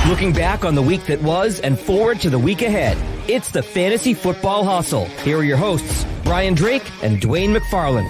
Looking back on the week that was and forward to the week ahead. It's the Fantasy Football Hustle. Here are your hosts, Brian Drake and Dwain McFarland.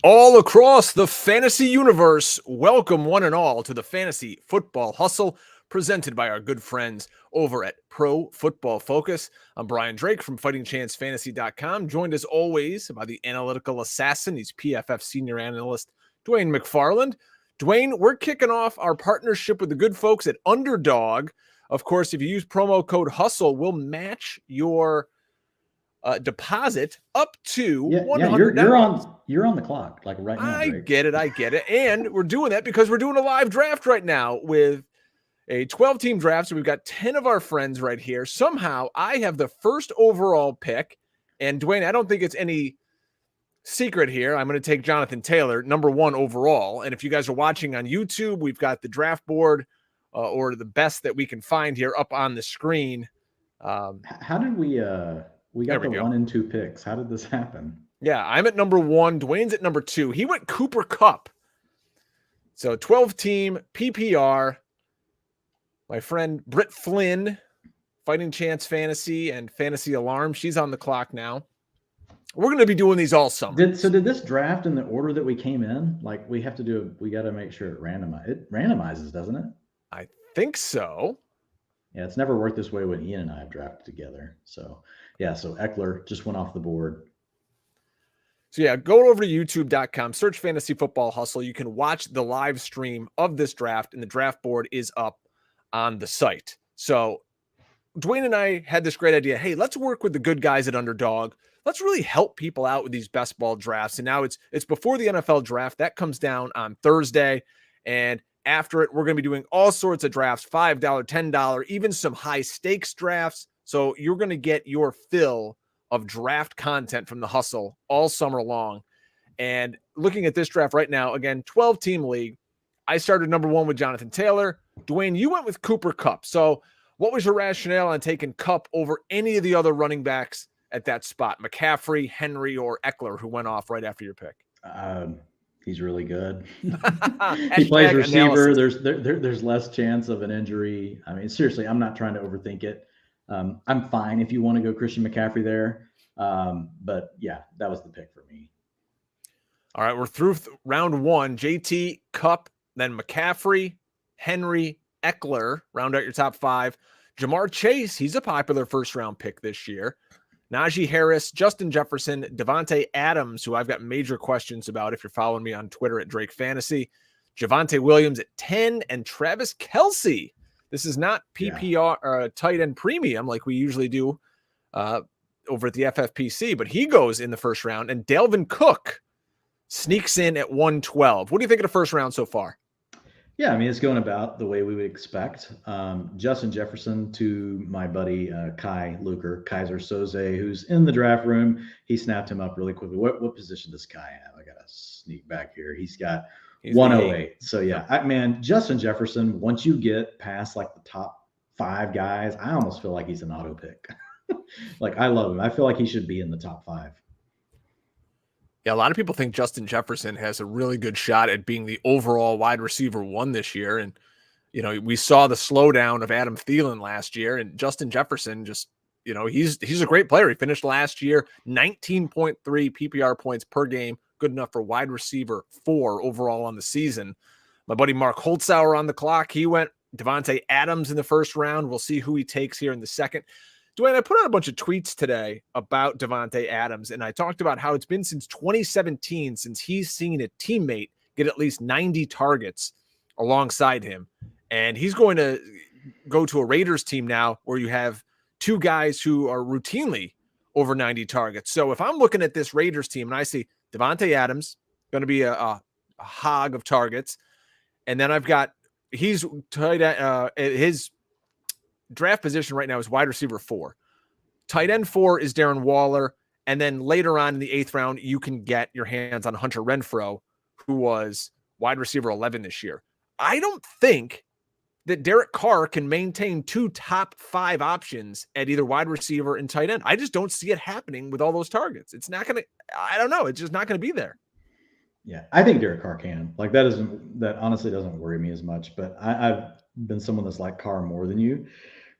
All across the fantasy universe, welcome one and all to the Fantasy Football Hustle, presented by our good friends over at Pro Football Focus. I'm Brian Drake from FightingChanceFantasy.com, joined as always by the analytical assassin, he's PFF senior analyst, Dwain McFarland. Dwain, we're kicking off our partnership with the good folks at Underdog. Of course, if you use promo code HUSTLE, we'll match your deposit up to $100. You're on the clock, like right now. I get it. And we're doing that because we're doing a live draft right now with a 12-team draft. So we've got 10 of our friends right here. Somehow I have the first overall pick. And Dwain, I don't think it's any secret here. I'm going to take Jonathan Taylor, number 1 overall. And if you guys are watching on YouTube, we've got the draft board or the best that we can find here up on the screen. How did we got the 1 and 2 picks? How did this happen? Yeah, I'm at number 1. Dwain's at number 2. He went Cooper Kupp. So 12-team PPR. My friend Britt Flynn, Fighting Chance Fantasy and Fantasy Alarm. She's on the clock now. We're going to be doing these all summer. Did this draft in the order that we came in? Like we got to make sure it randomizes, doesn't it? I think so. Yeah, it's never worked this way when Ian and I have drafted together. So Eckler just went off the board. So yeah, go over to youtube.com, search Fantasy Football Hustle. You can watch the live stream of this draft, and the draft board is up on the site. So Dwain and I had this great idea. Hey, let's work with the good guys at Underdog. Let's really help people out with these best ball drafts. And now it's before the NFL draft. That comes down on Thursday. And after it, we're going to be doing all sorts of drafts, $5, $10, even some high stakes drafts. So you're going to get your fill of draft content from the Hustle all summer long. And looking at this draft right now, again, 12-team league. I started number 1 with Jonathan Taylor. Dwain, you went with Cooper Kupp. So what was your rationale on taking Kupp over any of the other running backs at that spot? McCaffrey, Henry, or Eckler, who went off right after your pick? He's really good. He plays receiver. Analyst. There's less chance of an injury. I mean, seriously, I'm not trying to overthink it. I'm fine if you want to go Christian McCaffrey there. But yeah, that was the pick for me. All right, we're through round 1. JT, Kupp, then McCaffrey, Henry, Eckler, round out your top 5. Jamar Chase, he's a popular first-round pick this year. Najee Harris, Justin Jefferson, Devontae Adams, who I've got major questions about if you're following me on Twitter at Drake Fantasy. Javonte Williams at 10, and Travis Kelce. This is not PPR tight end premium like we usually do over at the FFPC, but he goes in the first round. And Dalvin Cook sneaks in at 112. What do you think of the first round so far? Yeah, I mean, it's going about the way we would expect. Justin Jefferson to my buddy Kai Luker, Kaiser Soze, who's in the draft room. He snapped him up really quickly. What position does Kai have? I got to sneak back here. He's 108. So, yeah, Justin Jefferson, once you get past like the top 5 guys, I almost feel like he's an auto pick. Like, I love him. I feel like he should be in the top 5. Yeah, a lot of people think Justin Jefferson has a really good shot at being the overall wide receiver 1 this year. And, you know, we saw the slowdown of Adam Thielen last year, and Justin Jefferson just, you know, he's a great player. He finished last year 19.3 PPR points per game, good enough for wide receiver 4 overall on the season. My buddy Mark Holtzauer on the clock. He went Devontae Adams in the first round. We'll see who he takes here in the second. Dwain, I put out a bunch of tweets today about Devontae Adams, and I talked about how it's been since 2017 since he's seen a teammate get at least 90 targets alongside him. And he's going to go to a Raiders team now where you have 2 guys who are routinely over 90 targets. So if I'm looking at this Raiders team and I see Devontae Adams going to be a hog of targets, and then I've got he's tight his draft position right now is wide receiver 4. Tight end 4 is Darren Waller. And then later on in the 8th round, you can get your hands on Hunter Renfro, who was wide receiver 11 this year. I don't think that Derek Carr can maintain 2 top 5 options at either wide receiver and tight end. I just don't see it happening with all those targets. It's not going to, I don't know. It's just not going to be there. Yeah, I think Derek Carr can. Like that honestly doesn't worry me as much, but I've been someone that's like Carr more than you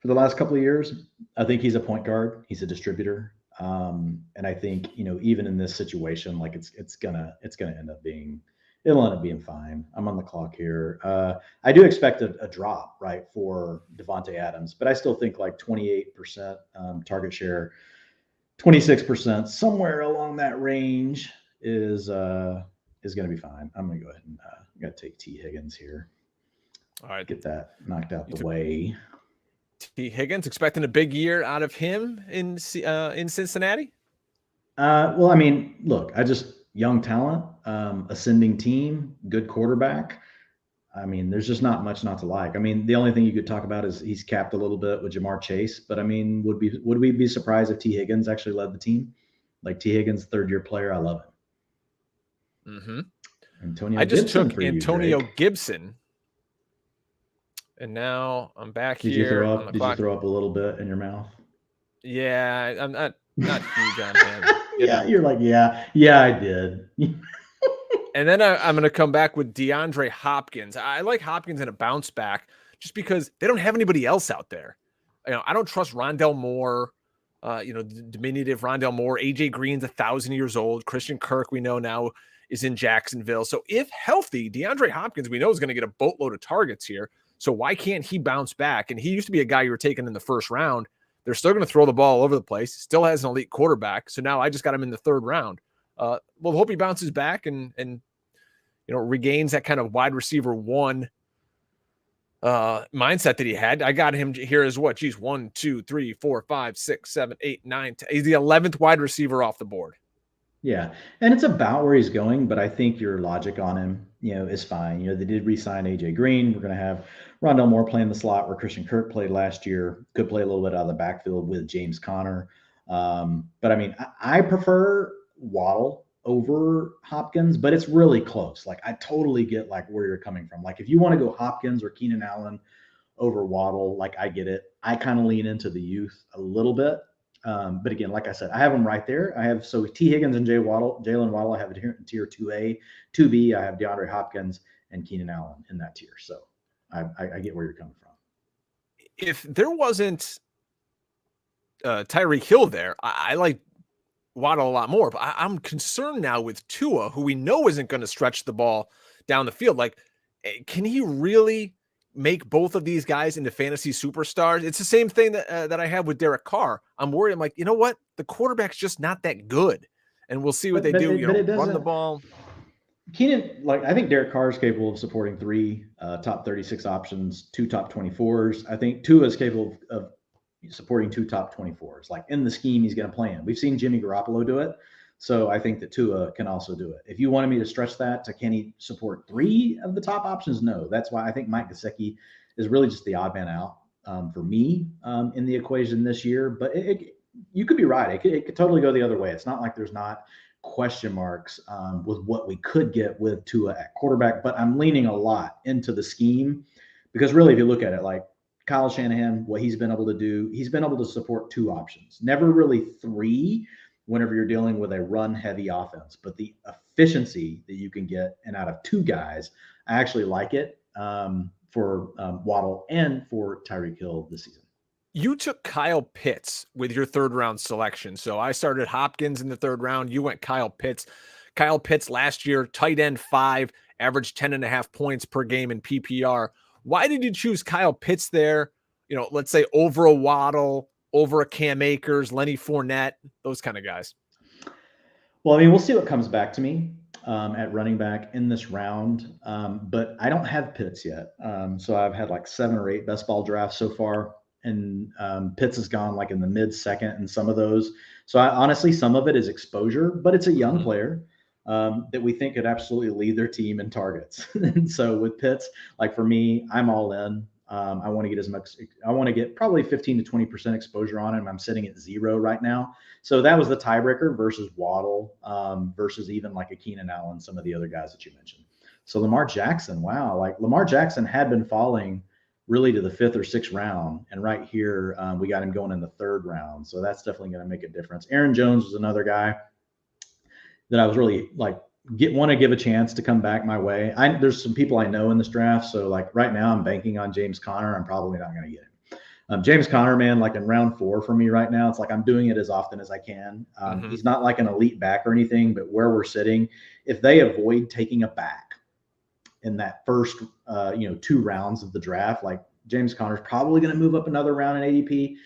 for the last couple of years. I think he's a point guard. He's a distributor. And I think, even in this situation, like it's gonna end up being, it'll end up being fine. I'm on the clock here. I do expect a drop, right, for Devontae Adams, but I still think like 28% target share, 26%, somewhere along that range is going to be fine. I'm going to go ahead and got to take T. Higgins here. All right, get that knocked out the way. T. Higgins, expecting a big year out of him in Cincinnati? Well, I mean, look, young talent, ascending team, good quarterback. I mean, there's just not much not to like. I mean, the only thing you could talk about is he's capped a little bit with Jamar Chase, but I mean, would we be surprised if T. Higgins actually led the team? Like T. Higgins, third-year player, I love him. Mm-hmm. I just took Antonio Gibson. And now I'm back here. Did you throw up a little bit in your mouth? Yeah, I'm not huge on him. Yeah, you're like, yeah, I did. And then I'm going to come back with Deandre Hopkins. I like Hopkins in a bounce back just because they don't have anybody else out there. I don't trust Rondell Moore, diminutive Rondell Moore. AJ Green's 1,000 years old. Christian Kirk, we know now, is in Jacksonville. So if healthy, Deandre Hopkins, we know, is going to get a boatload of targets here. So why can't he bounce back? And he used to be a guy you were taking in the first round. They're still going to throw the ball all over the place. Still has an elite quarterback. So now I just got him in the third round. Well, hope he bounces back and regains that kind of wide receiver one mindset that he had. I got him here as what? Geez, 1, 2, 3, 4, 5, 6, 7, 8, 9, 10. He's the 11th wide receiver off the board. Yeah, and it's about where he's going, but I think your logic on him, is fine. They did re-sign AJ Green. We're going to have Rondell Moore playing the slot where Christian Kirk played last year. Could play a little bit out of the backfield with James Conner. But I mean, I prefer Waddle over Hopkins, but it's really close. Like I totally get like where you're coming from. Like if you want to go Hopkins or Keenan Allen over Waddle, like I get it. I kind of lean into the youth a little bit. But again, like I said, I have them right there. I have T. Higgins and Jalen Waddle. I have it here in tier 2A. 2B, I have DeAndre Hopkins and Keenan Allen in that tier. So I get where you're coming from. If there wasn't Tyreek Hill there, I like Waddle a lot more. But I'm concerned now with Tua, who we know isn't going to stretch the ball down the field. Like, can he really make both of these guys into fantasy superstars? It's the same thing that I have with Derek Carr. I'm worried. I'm like, you know what? The quarterback's just not that good. And we'll see what they do. Run the ball. Keenan, I think Derek Carr is capable of supporting 3 top 36 options, 2 top 24s. I think Tua is capable of supporting 2 top 24s. Like in the scheme he's going to play in. We've seen Jimmy Garoppolo do it. So I think that Tua can also do it. If you wanted me to stretch that to can he support 3 of the top options? No. That's why I think Mike Gesicki is really just the odd man out for me in the equation this year. But you could be right. It could totally go the other way. It's not like there's not question marks with what we could get with Tua at quarterback. But I'm leaning a lot into the scheme because really if you look at it, like Kyle Shanahan, what he's been able to do, he's been able to support 2 options. Never really 3 whenever you're dealing with a run-heavy offense. But the efficiency that you can get and out of 2 guys, I actually like it for Waddle and for Tyreek Hill this season. You took Kyle Pitts with your third-round selection. So I started Hopkins in the third round. You went Kyle Pitts. Kyle Pitts last year, tight end 5, averaged 10.5 points per game in PPR. Why did you choose Kyle Pitts there? Let's say over a Waddle, over a Cam Akers, Lenny Fournette, those kind of guys? Well, I mean, we'll see what comes back to me at running back in this round. But I don't have Pitts yet. So I've had like 7 or 8 best ball drafts so far. And Pitts has gone like in the mid-second in some of those. So honestly, some of it is exposure, but it's a young player that we think could absolutely lead their team in targets. And so with Pitts, like for me, I'm all in. I want to get probably 15 to 20% exposure on him. I'm sitting at 0 right now. So that was the tiebreaker versus Waddle versus even like a Keenan Allen, some of the other guys that you mentioned. So Lamar Jackson, wow. Like Lamar Jackson had been falling really to the 5th or 6th round. And right here, we got him going in the 3rd round. So that's definitely going to make a difference. Aaron Jones was another guy that I was really want to give a chance to come back my way. There's some people I know in this draft. So like right now I'm banking on James Conner. I'm probably not going to get him. James Conner, man, like in round 4 for me right now, it's like I'm doing it as often as I can. He's not like an elite back or anything, but where we're sitting, if they avoid taking a back in that first, 2 rounds of the draft, like James Conner's probably going to move up another round in ADP.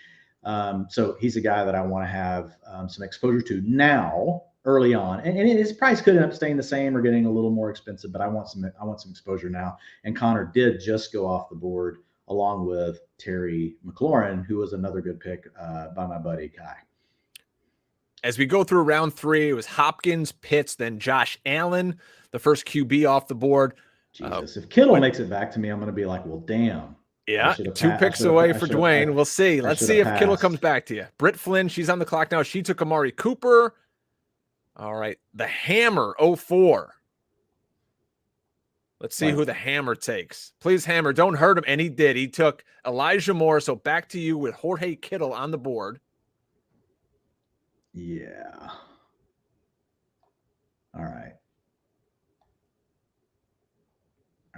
So he's a guy that I want to have some exposure to now early on. And his price could end up staying the same or getting a little more expensive, but I want some exposure now. And Conner did just go off the board along with Terry McLaurin, who was another good pick by my buddy Kai. As we go through round 3, it was Hopkins, Pitts, then Josh Allen, the first QB off the board. Jesus, if Kittle makes it back to me, I'm going to be like, well, damn. Yeah, 2 picks away for Dwain. We'll see. Let's see if Kittle comes back to you. Britt Flynn, she's on the clock now. She took Amari Cooper. All right, the Hammer, 04. Let's see who the Hammer takes. Please, Hammer, don't hurt him. And he did. He took Elijah Moore. So back to you with Jorge Kittle on the board. Yeah. All right.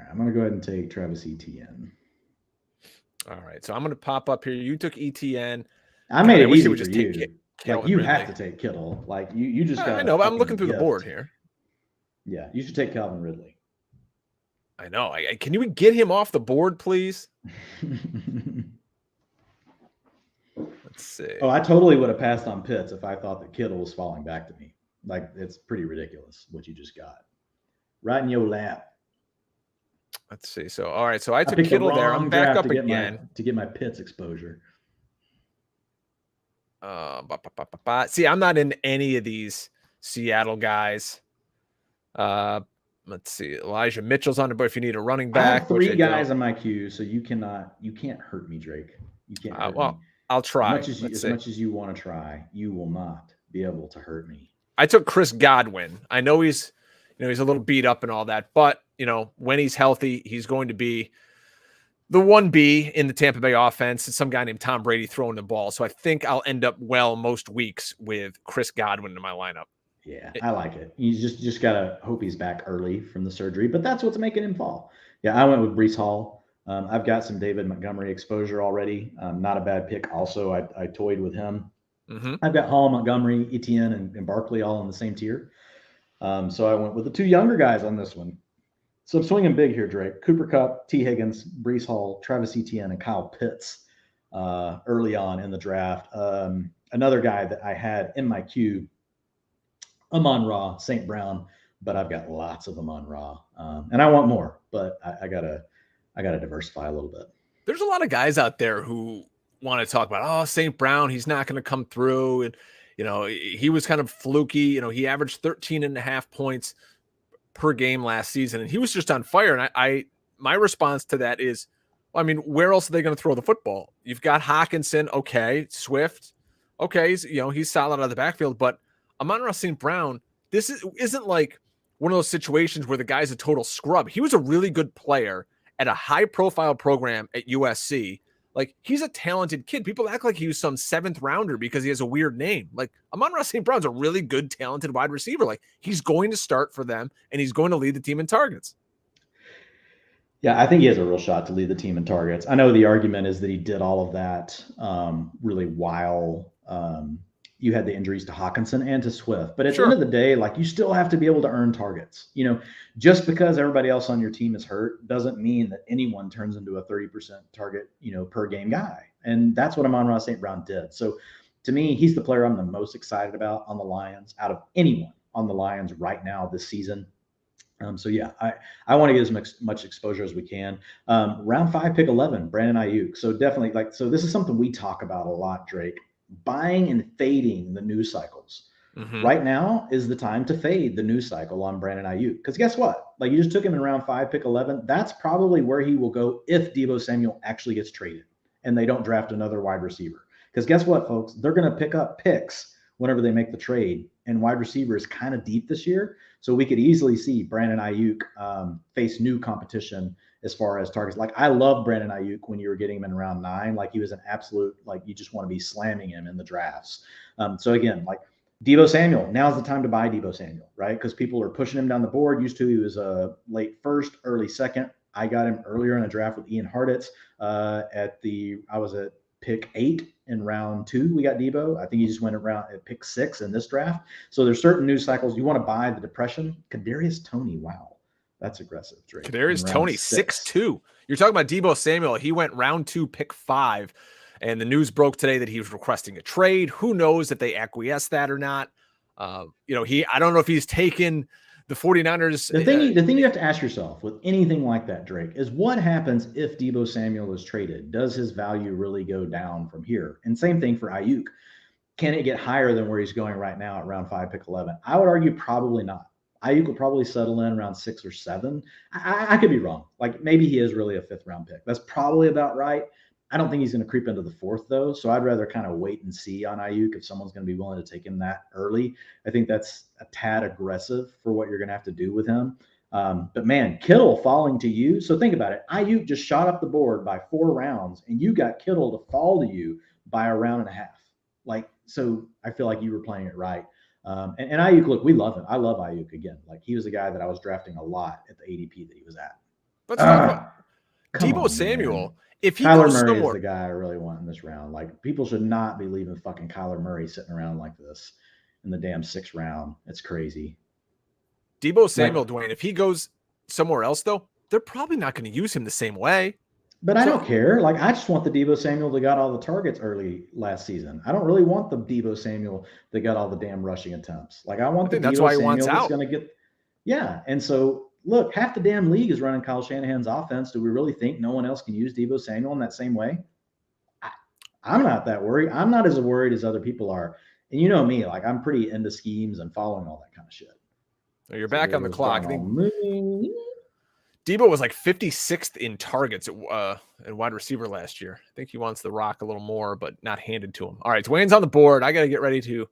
I'm going to go ahead and take Travis Etienne. All right. So I'm going to pop up here. You took Etienne. I made it easy for just you. Like you have to take Kittle. Like you just got. I know, but I'm looking through the board here. Yeah, you should take Calvin Ridley. I know. Can you get him off the board, please? Let's see. Oh, I totally would have passed on Pitts if I thought that Kittle was falling back to me. Like, it's pretty ridiculous what you just got. Right in your lap. Let's see. So, all right. So I took Kittle there. I'm back up again. To get my Pitts exposure. See, I'm not in any of these Seattle guys. Let's see. Elijah Mitchell's on the board if you need a running back. I have 3 guys on my queue, so you can't hurt me, Drake. You can't hurt me. I'll try. As much as you want to try, you will not be able to hurt me. I took Chris Godwin. I know he's a little beat up and all that, but when he's healthy, he's going to be the 1B in the Tampa Bay offense. It's some guy named Tom Brady throwing the ball. So I think I'll end up well most weeks with Chris Godwin in my lineup. Yeah, I like it. You just gotta hope he's back early from the surgery, but that's what's making him fall. Yeah, I went with Breece Hall. I've got some David Montgomery exposure already. Not a bad pick. Also, I toyed with him. I've got Hall, Montgomery, Etienne, and Barkley all in the same tier. So I went with the 2 younger guys on this one. So I'm swinging big here, Drake. Cooper Kupp, T. Higgins, Breece Hall, Travis Etienne, and Kyle Pitts early on in the draft. Another guy that I had in my queue, Amon-Ra, St. Brown, but I've got lots of Amon-Ra, and I want more, but I gotta diversify a little bit. There's a lot of guys out there who want to talk about, St. Brown, he's not going to come through, and he was kind of fluky. He averaged 13.5 points per game last season, and he was just on fire. And my response to that is, where else are they going to throw the football? You've got Hawkinson, okay, Swift, okay, he's solid out of the backfield, but Amon-Ra St. Brown, this isn't like one of those situations where the guy's a total scrub. He was a really good player at a high-profile program at USC. Like, he's a talented kid. People act like he was some 7th rounder because he has a weird name. Like, Amon-Ra St. Brown's a really good, talented wide receiver. Like, he's going to start for them, and he's going to lead the team in targets. Yeah, I think he has a real shot to lead the team in targets. I know the argument is that he did all of that really while you had the injuries to Hawkinson and to Swift. But at the end of the day, like, you still have to be able to earn targets. Just because everybody else on your team is hurt doesn't mean that anyone turns into a 30% target, per game guy. And that's what Amon-Ra St. Brown did. So to me, he's the player I'm the most excited about on the Lions out of anyone on the Lions right now this season. So yeah, I want to get as much exposure as we can. Round 5, pick 11, Brandon Ayuk. So definitely this is something we talk about a lot, Drake. Buying and fading the news cycles. Right now is the time to fade the news cycle on Brandon Ayuk. Because guess what? Like, you just took him in round 5, pick 11. That's probably where he will go if Deebo Samuel actually gets traded and they don't draft another wide receiver. Because guess what, folks? They're going to pick up picks whenever they make the trade. And wide receiver is kind of deep this year. So we could easily see Brandon Ayuk face new competition as far as targets. Like, I love Brandon Ayuk when you were getting him in round 9. Like, he was an absolute, like, you just want to be slamming him in the drafts. So again, like, Deebo Samuel, now's the time to buy Deebo Samuel, right? Because people are pushing him down the board. Used to, he was a late first, early second. I got him earlier in a draft with Ian Hartitz. I was at pick 8 in round 2. We got Deebo. I think he just went around at pick 6 in this draft. So there's certain news cycles you want to buy the depression. Kadarius Toney, wow, that's aggressive. Drake. Kadarius Toney, 6'2". You're talking about Deebo Samuel. He went round 2, pick 5. And the news broke today that he was requesting a trade. Who knows if they acquiesce that or not? I don't know if he's taken the 49ers. The thing you have to ask yourself with anything like that, Drake, is what happens if Deebo Samuel is traded? Does his value really go down from here? And same thing for Ayuk. Can it get higher than where he's going right now at round 5, pick 11? I would argue probably not. Ayuk will probably settle in around 6 or 7. I could be wrong. Like, maybe he is really a 5th round pick. That's probably about right. I don't think he's going to creep into the 4th, though. So I'd rather kind of wait and see on Ayuk if someone's going to be willing to take him that early. I think that's a tad aggressive for what you're going to have to do with him. But man, Kittle falling to you. So think about it. Ayuk just shot up the board by 4 rounds, and you got Kittle to fall to you by a round and a half. Like, so I feel like you were playing it right. And Ayuk, look, we love him. I love Ayuk again. Like, he was a guy that I was drafting a lot at the ADP that he was at. Let's talk about Deebo Samuel. Man. If he Kyler goes Murray somewhere, is the guy I really want in this round. Like, people should not be leaving fucking Kyler Murray sitting around like this in the damn 6th round. It's crazy. Deebo Samuel, Dwayne, if he goes somewhere else, though, they're probably not going to use him the same way. But I don't care. Like, I just want the Deebo Samuel that got all the targets early last season. I don't really want the Deebo Samuel that got all the damn rushing attempts. Like, I want the that's Deebo why he Samuel wants that's out. going to get. Yeah, and so look, half the damn league is running Kyle Shanahan's offense. Do we really think no one else can use Deebo Samuel in that same way? I'm not that worried. I'm not as worried as other people are. And you know me, like, I'm pretty into schemes and following all that kind of shit. So you're back on the clock. I think Deebo was like 56th in targets at wide receiver last year. I think he wants the rock a little more, but not handed to him. All right, Dwayne's on the board. I got to get ready to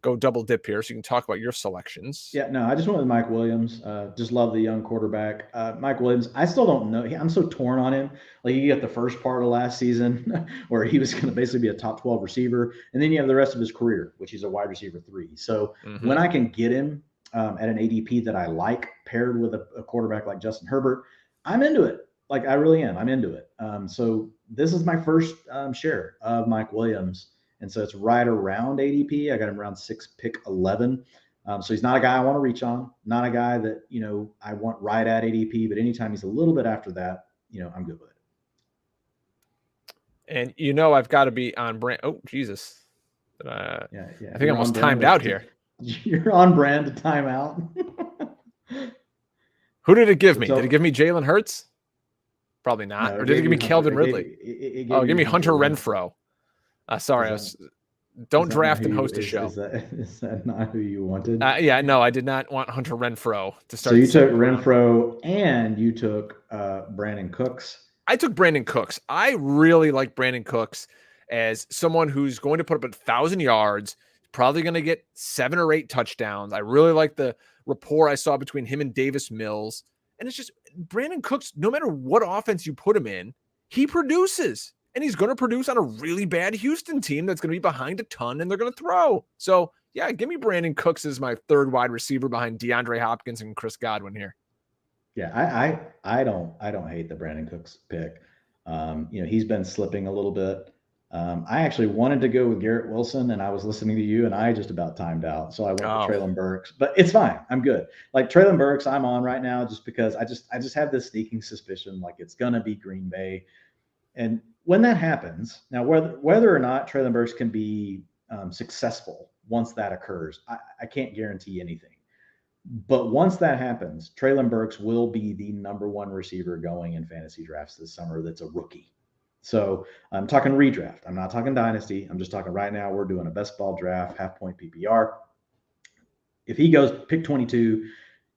go double dip here so you can talk about your selections. Yeah, no, I just went with Mike Williams. Just love the young quarterback. Mike Williams, I still don't know. I'm so torn on him. Like, you get the first part of last season where he was going to basically be a top 12 receiver. And then you have the rest of his career, which he's a wide receiver 3. So when I can get him at an ADP that I like, paired with a quarterback like Justin Herbert, I'm into it. Like, I really am. I'm into it. So this is my first share of Mike Williams. And so it's right around ADP. I got him around 6, pick 11. So he's not a guy I want to reach on, not a guy that, I want right at ADP, but anytime he's a little bit after that, I'm good with it. And I've got to be on brand. Oh, Jesus. I think I almost timed out here. You're on brand to time out. Who did it give me? Did it give me Jalen Hurts? Probably not. No, or did it give me Calvin Ridley? It give me Hunter Renfro. Sorry, don't draft and host a show. Is that not who you wanted? No, I did not want Hunter Renfro to start. So you took Renfro and you took Brandon Cooks. I took Brandon Cooks. I really like Brandon Cooks as someone who's going to put up 1,000 yards, probably going to get 7 or 8 touchdowns. I really like the rapport I saw between him and Davis Mills. And it's just Brandon Cooks, no matter what offense you put him in, he produces. And he's going to produce on a really bad Houston team that's going to be behind a ton, and they're going to throw. So, yeah, give me Brandon Cooks as my 3rd wide receiver behind DeAndre Hopkins and Chris Godwin here. Yeah, I don't hate the Brandon Cooks pick. He's been slipping a little bit. I actually wanted to go with Garrett Wilson, and I was listening to you, and I just about timed out. So I went with Treylon Burks, but it's fine. I'm good. Like, Treylon Burks, I'm on right now just because I just have this sneaking suspicion like it's going to be Green Bay. And when that happens, now whether or not Treylon Burks can be successful once that occurs, I can't guarantee anything. But once that happens, Treylon Burks will be the number 1 receiver going in fantasy drafts this summer that's a rookie. So I'm talking redraft. I'm not talking dynasty. I'm just talking right now. We're doing a best ball draft, half-point PPR. If he goes pick 22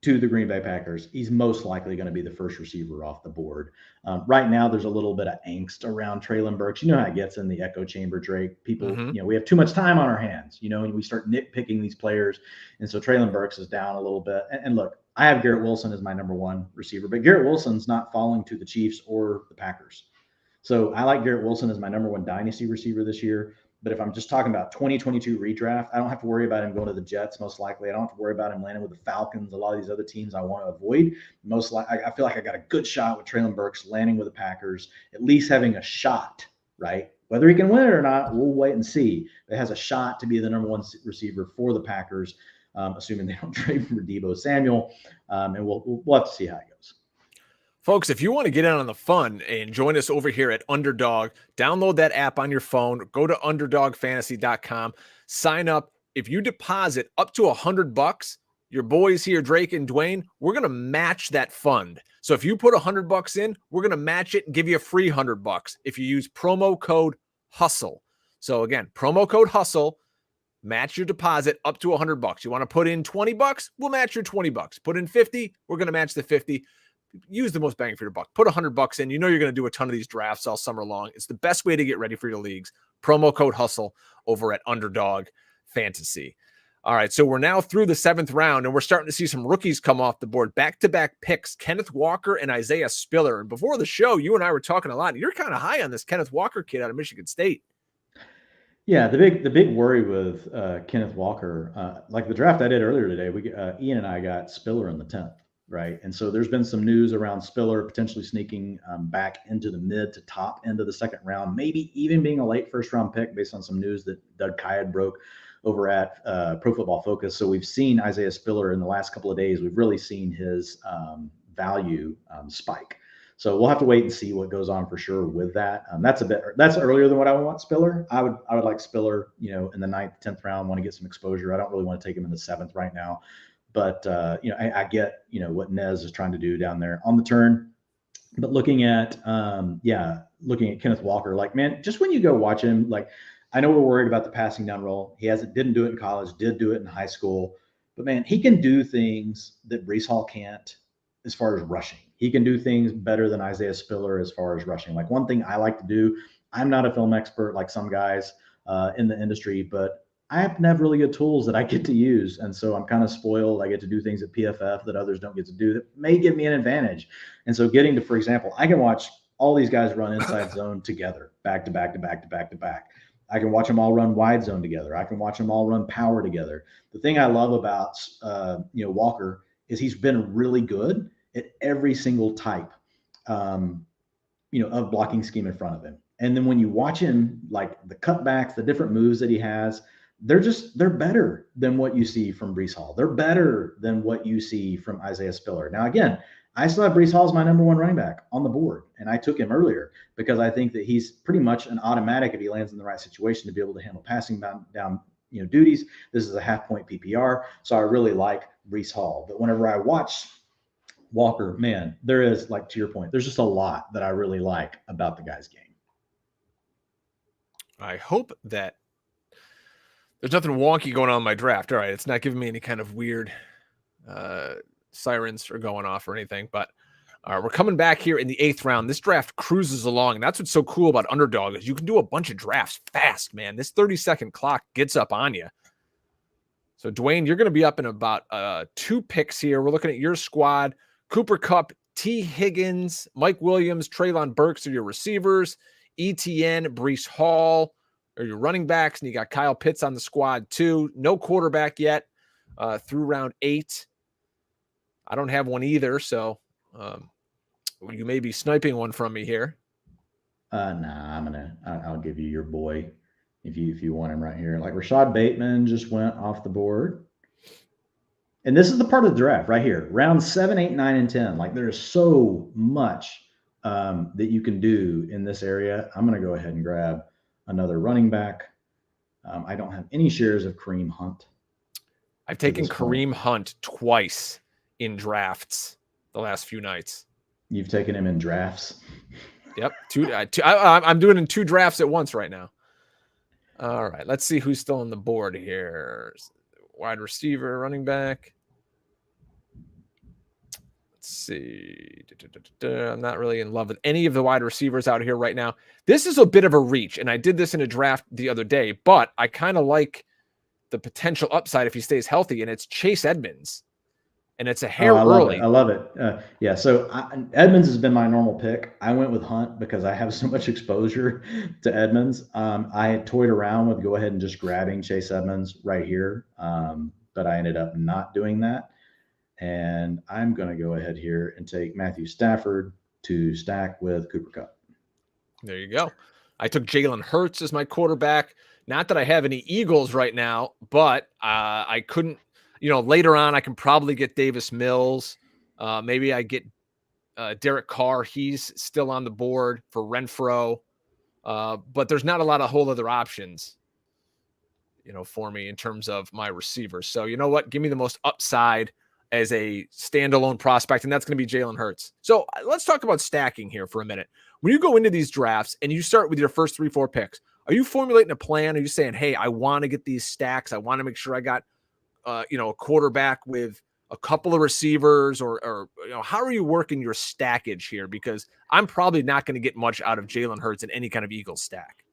to the Green Bay Packers, he's most likely going to be the first receiver off the board. Right now, there's a little bit of angst around Treylon Burks. You know how it gets in the echo chamber, Drake. People, we have too much time on our hands, and we start nitpicking these players. And so Treylon Burks is down a little bit. And look, I have Garrett Wilson as my number one receiver, but Garrett Wilson's not falling to the Chiefs or the Packers. So I like Garrett Wilson as my number one dynasty receiver this year. But if I'm just talking about 2022 redraft, I don't have to worry about him going to the Jets, most likely. I don't have to worry about him landing with the Falcons, a lot of these other teams I want to avoid. Most likely, I feel like I got a good shot with Treylon Burks landing with the Packers, at least having a shot, right? Whether he can win it or not, we'll wait and see. But it has a shot to be the number one receiver for the Packers, assuming they don't trade for Deebo Samuel. And we'll have to see how it goes. Folks, if you want to get in on the fun and join us over here at Underdog, download that app on your phone, go to underdogfantasy.com, sign up. If you deposit up to $100, your boys here, Drake and Dwain, we're going to match that fund. So if you put $100 in, we're going to match it and give you a free $100 if you use promo code HUSTLE. So again, promo code HUSTLE, match your deposit up to $100. You want to put in $20, we'll match your $20. Put in 50, we're going to match the 50. Use the most bang for your buck. Put $100 in. You know you're going to do a ton of these drafts all summer long. It's the best way to get ready for your leagues. Promo code HUSTLE over at Underdog Fantasy. All right, so we're now through the 7th round, and we're starting to see some rookies come off the board. Back-to-back picks, Kenneth Walker and Isaiah Spiller. And before the show, you and I were talking a lot. You're kind of high on this Kenneth Walker kid out of Michigan State. Yeah, the big worry with Kenneth Walker, like the draft I did earlier today, Ian and I got Spiller in the 10th. Right. And so there's been some news around Spiller potentially sneaking back into the mid to top end of the 2nd round, maybe even being a late 1st round pick based on some news that Doug Kyed broke over at Pro Football Focus. So we've seen Isaiah Spiller in the last couple of days. We've really seen his value spike. So we'll have to wait and see what goes on for sure with that. That's earlier than what I would want Spiller. I would like Spiller, in the 9th, 10th round, want to get some exposure. I don't really want to take him in the 7th right now. But, I get, what Nez is trying to do down there on the turn. But looking at Kenneth Walker, like, man, just when you go watch him, like, I know we're worried about the passing down role. Didn't do it in college, did do it in high school. But, man, he can do things that Breece Hall can't as far as rushing. He can do things better than Isaiah Spiller as far as rushing. Like, one thing I like to do, I'm not a film expert like some guys in the industry, but I happen to have really good tools that I get to use. And so I'm kind of spoiled. I get to do things at PFF that others don't get to do that may give me an advantage. And so getting to, for example, I can watch all these guys run inside zone together, back to back to back to back to back. I can watch them all run wide zone together. I can watch them all run power together. The thing I love about, Walker is he's been really good at every single type, of blocking scheme in front of him. And then when you watch him, like the cutbacks, the different moves that he has, they're better than what you see from Breece Hall. They're better than what you see from Isaiah Spiller. Now, again, I still have Breece Hall as my number one running back on the board, and I took him earlier because I think that he's pretty much an automatic if he lands in the right situation to be able to handle passing down duties. This is a half-point PPR, so I really like Breece Hall. But whenever I watch Walker, man, there is, like, to your point, there's just a lot that I really like about the guy's game. I hope that there's nothing wonky going on in my draft. All right, it's not giving me any kind of weird sirens are going off or anything, but we're coming back here in the 8th round. This draft cruises along, and that's what's so cool about Underdog is you can do a bunch of drafts fast, man. This 30-second clock gets up on you. So, Dwain, you're going to be up in about 2 picks here. We're looking at your squad. Cooper Kupp, T. Higgins, Mike Williams, Treylon Burks are your receivers. ETN, Breece Hall are your running backs, and you got Kyle Pitts on the squad too. No quarterback yet through round 8. I don't have one either, so you may be sniping one from me here. Nah, I'll give you your boy if you want him right here. Like Rashad Bateman just went off the board. And this is the part of the draft right here. Round 7, 8, 9, and 10. Like there's so much that you can do in this area. I'm going to go ahead and grab another running back. I don't have any shares of Kareem Hunt. I've taken Kareem Hunt twice in drafts the last few nights. You've taken him in drafts? Yep. I'm doing in 2 drafts at once right now. All right. Let's see who's still on the board here. Wide receiver, running back. Let's see. I'm not really in love with any of the wide receivers out here right now. This is a bit of a reach, and I did this in a draft the other day, but I kind of like the potential upside if he stays healthy, and it's Chase Edmonds. and it's a Oh, hair I love early. it. I love it. Yeah. So Edmonds has been my normal pick. I went with Hunt because I have so much exposure to Edmonds. I had toyed around with go ahead and just grabbing Chase Edmonds right here, but I ended up not doing that. And I'm going to go ahead here and take Matthew Stafford to stack with Cooper Kupp. There you go. I took Jalen Hurts as my quarterback. Not that I have any Eagles right now, but I couldn't, later on I can probably get Davis Mills. Maybe I get Derek Carr. He's still on the board for Renfro. But there's not a lot of whole other options, for me in terms of my receivers. So you know what? Give me the most upside as a standalone prospect, and that's going to be Jalen Hurts. So let's talk about stacking here for a minute. When you go into these drafts and you start with your first 3-4 picks, are you formulating a plan? Are you saying, hey, I want to get these stacks. I want to make sure I got, a quarterback with a couple of receivers or how are you working your stackage here? Because I'm probably not going to get much out of Jalen Hurts in any kind of Eagles stack.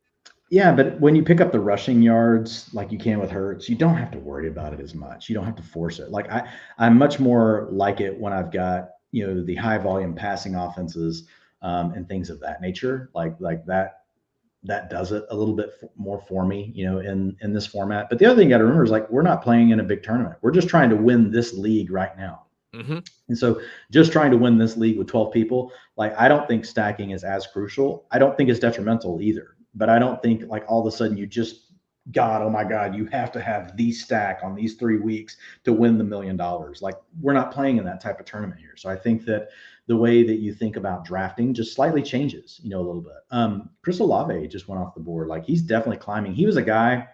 Yeah, but when you pick up the rushing yards like you can with Hurts, you don't have to worry about it as much. You don't have to force it. Like I'm much more like it when I've got, the high volume passing offenses and things of that nature. Like that does it a little bit more for me, in this format. But the other thing you got to remember is like, we're not playing in a big tournament. We're just trying to win this league right now. Mm-hmm. And so just trying to win this league with 12 people, like, I don't think stacking is as crucial. I don't think it's detrimental either. But I don't think like all of a sudden you just, oh my God, you have to have the stack on these 3 weeks to win the $1 million. Like, we're not playing in that type of tournament here. So I think that the way that you think about drafting just slightly changes, a little bit. Chris Olave just went off the board. Like, he's definitely climbing. He was a guy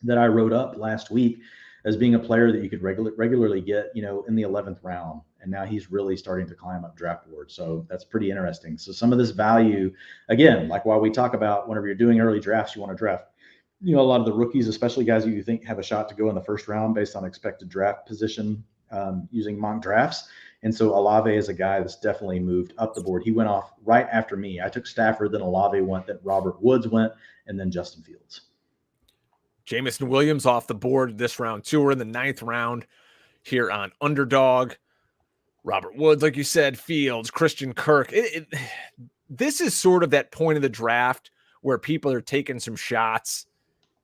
that I wrote up last week as being a player that you could regularly get, in the 11th round. And now he's really starting to climb up draft boards. So that's pretty interesting. So some of this value, again, like while we talk about whenever you're doing early drafts, you want to draft, a lot of the rookies, especially guys who you think have a shot to go in the first round based on expected draft position using mock drafts. And so Olave is a guy that's definitely moved up the board. He went off right after me. I took Stafford, then Olave went, then Robert Woods went, and then Justin Fields. Jamison Williams off the board this round too. We're in the 9th round here on Underdog. Robert Woods, like you said, Fields, Christian Kirk. This is sort of that point of the draft where people are taking some shots,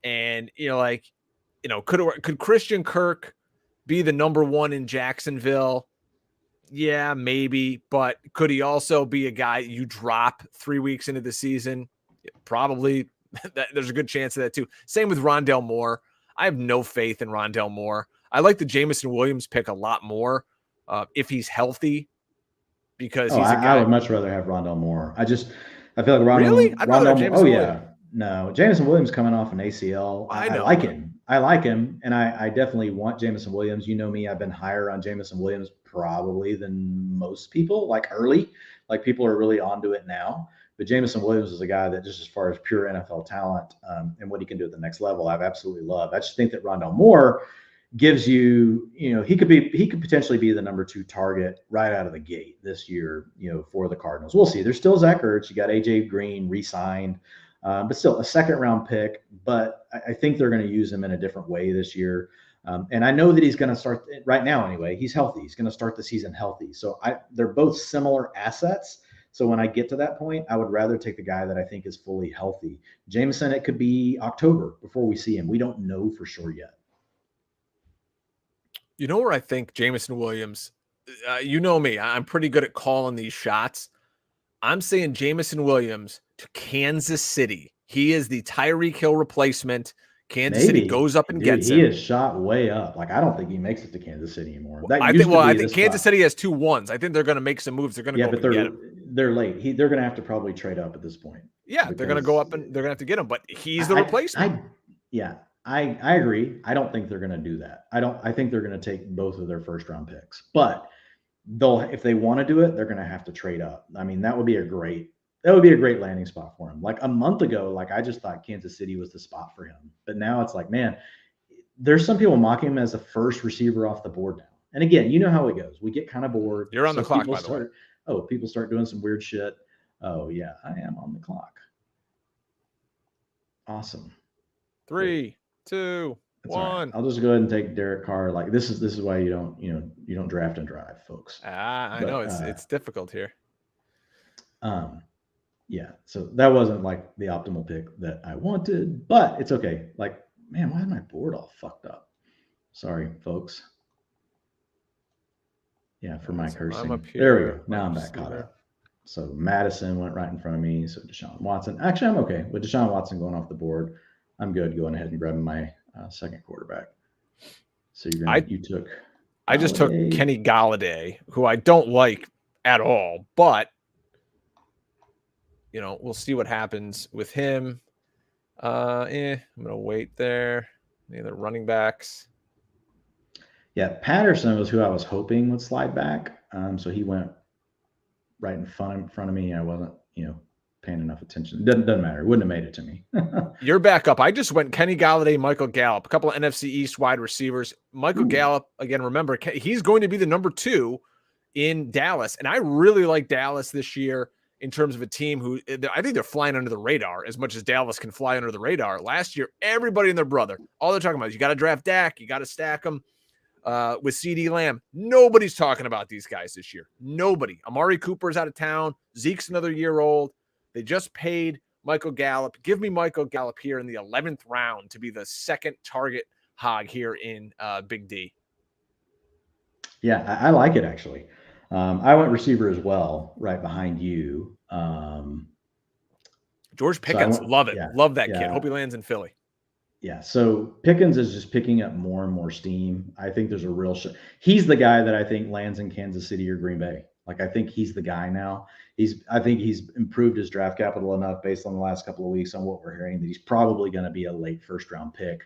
and could Christian Kirk be the number 1 in Jacksonville? Yeah, maybe, but could he also be a guy you drop 3 weeks into the season? Probably. There's a good chance of that too. Same with Rondale Moore. I have no faith in Rondale Moore. I like the Jamison Williams pick a lot more if he's healthy, because he's a guy. I would much rather have Rondale Moore. I feel like Rondale. Really? I'd rather have Jamison Williams. Yeah. No, Jamison Williams coming off an ACL. I like him. I like him, and I definitely want Jamison Williams. You know me, I've been higher on Jamison Williams probably than most people, like early. Like, people are really onto it now. But Jamison Williams is a guy that, just as far as pure NFL talent and what he can do at the next level, I've absolutely loved. I just think that Rondale Moore gives you, he could potentially be the number 2 target right out of the gate this year, for the Cardinals. We'll see. There's still Zach Ertz. You got AJ Green re-signed, but still a 2nd round pick. But I think they're going to use him in a different way this year. And I know that he's going to start right now anyway. He's healthy. He's going to start the season healthy. So they're both similar assets. So when I get to that point, I would rather take the guy that I think is fully healthy. Jameson, it could be October before we see him. We don't know for sure yet. You know where I think Jamison Williams, you know me, I'm pretty good at calling these shots. I'm saying Jamison Williams to Kansas City. He is the Tyreek Hill replacement. Kansas City goes up and gets him. He is shot way up. Like, I don't think he makes it to Kansas City anymore. I think Kansas City has 2 1s. I think they're going to make some moves. They're going to go up and get him. They're late. They're going to have to probably trade up at this point. Yeah, they're going to go up and they're going to have to get him. But he's the replacement. I agree. I don't think they're going to do that. I think they're going to take both of their first round picks. But if they want to do it, they're going to have to trade up. I mean, that would be a great landing spot for him. Like, a month ago, like, I just thought Kansas City was the spot for him. But now it's like, man, there's some people mocking him as a first receiver off the board now. And again, you know how it goes. We get kind of bored. You're on the clock, by the way. Oh, people start doing some weird shit. Oh, yeah, I am on the clock. Awesome. 3, 2. One. I'll just go ahead and take Derek Carr. Like this is why you don't draft and drive, folks. I know it's difficult here. Yeah. So that wasn't like the optimal pick that I wanted, but it's okay. Like, man, why is my board all fucked up? Sorry, folks. Yeah, for my cursing. There we go. Now I'm back caught up. So Madison went right in front of me. So Deshaun Watson. Actually, I'm okay with Deshaun Watson going off the board. I'm good going ahead and grabbing my second quarterback. So I just took Kenny Galladay, who I don't like at all, but we'll see what happens with him. I'm gonna wait there. Any other running backs? Yeah, Patterson was who I was hoping would slide back. So he went right in front of me. I wasn't, paying enough attention. Doesn't matter. It wouldn't have made it to me. You're back up. I just went Kenny Galladay, Michael Gallup, a couple of NFC East wide receivers. Michael Gallup, again, remember, he's going to be the number 2 in Dallas. And I really like Dallas this year in terms of a team who I think they're flying under the radar as much as Dallas can fly under the radar. Last year, everybody and their brother, all they're talking about is you got to draft Dak, you got to stack them. With CeeDee Lamb, nobody's talking about these guys this year. Nobody. Amari Cooper's out of town. Zeke's another year old. They just paid Michael Gallup. Give me Michael Gallup here in the 11th round to be the second target hog here in Big D. Yeah, I like it actually. I went receiver as well, right behind you. George Pickens, love it. Yeah, love that kid. Hope he lands in Philly. Yeah, so Pickens is just picking up more and more steam. I think there's a real he's the guy that I think lands in Kansas City or Green Bay. Like, I think he's the guy now. I think he's improved his draft capital enough based on the last couple of weeks on what we're hearing that he's probably going to be a late first round pick.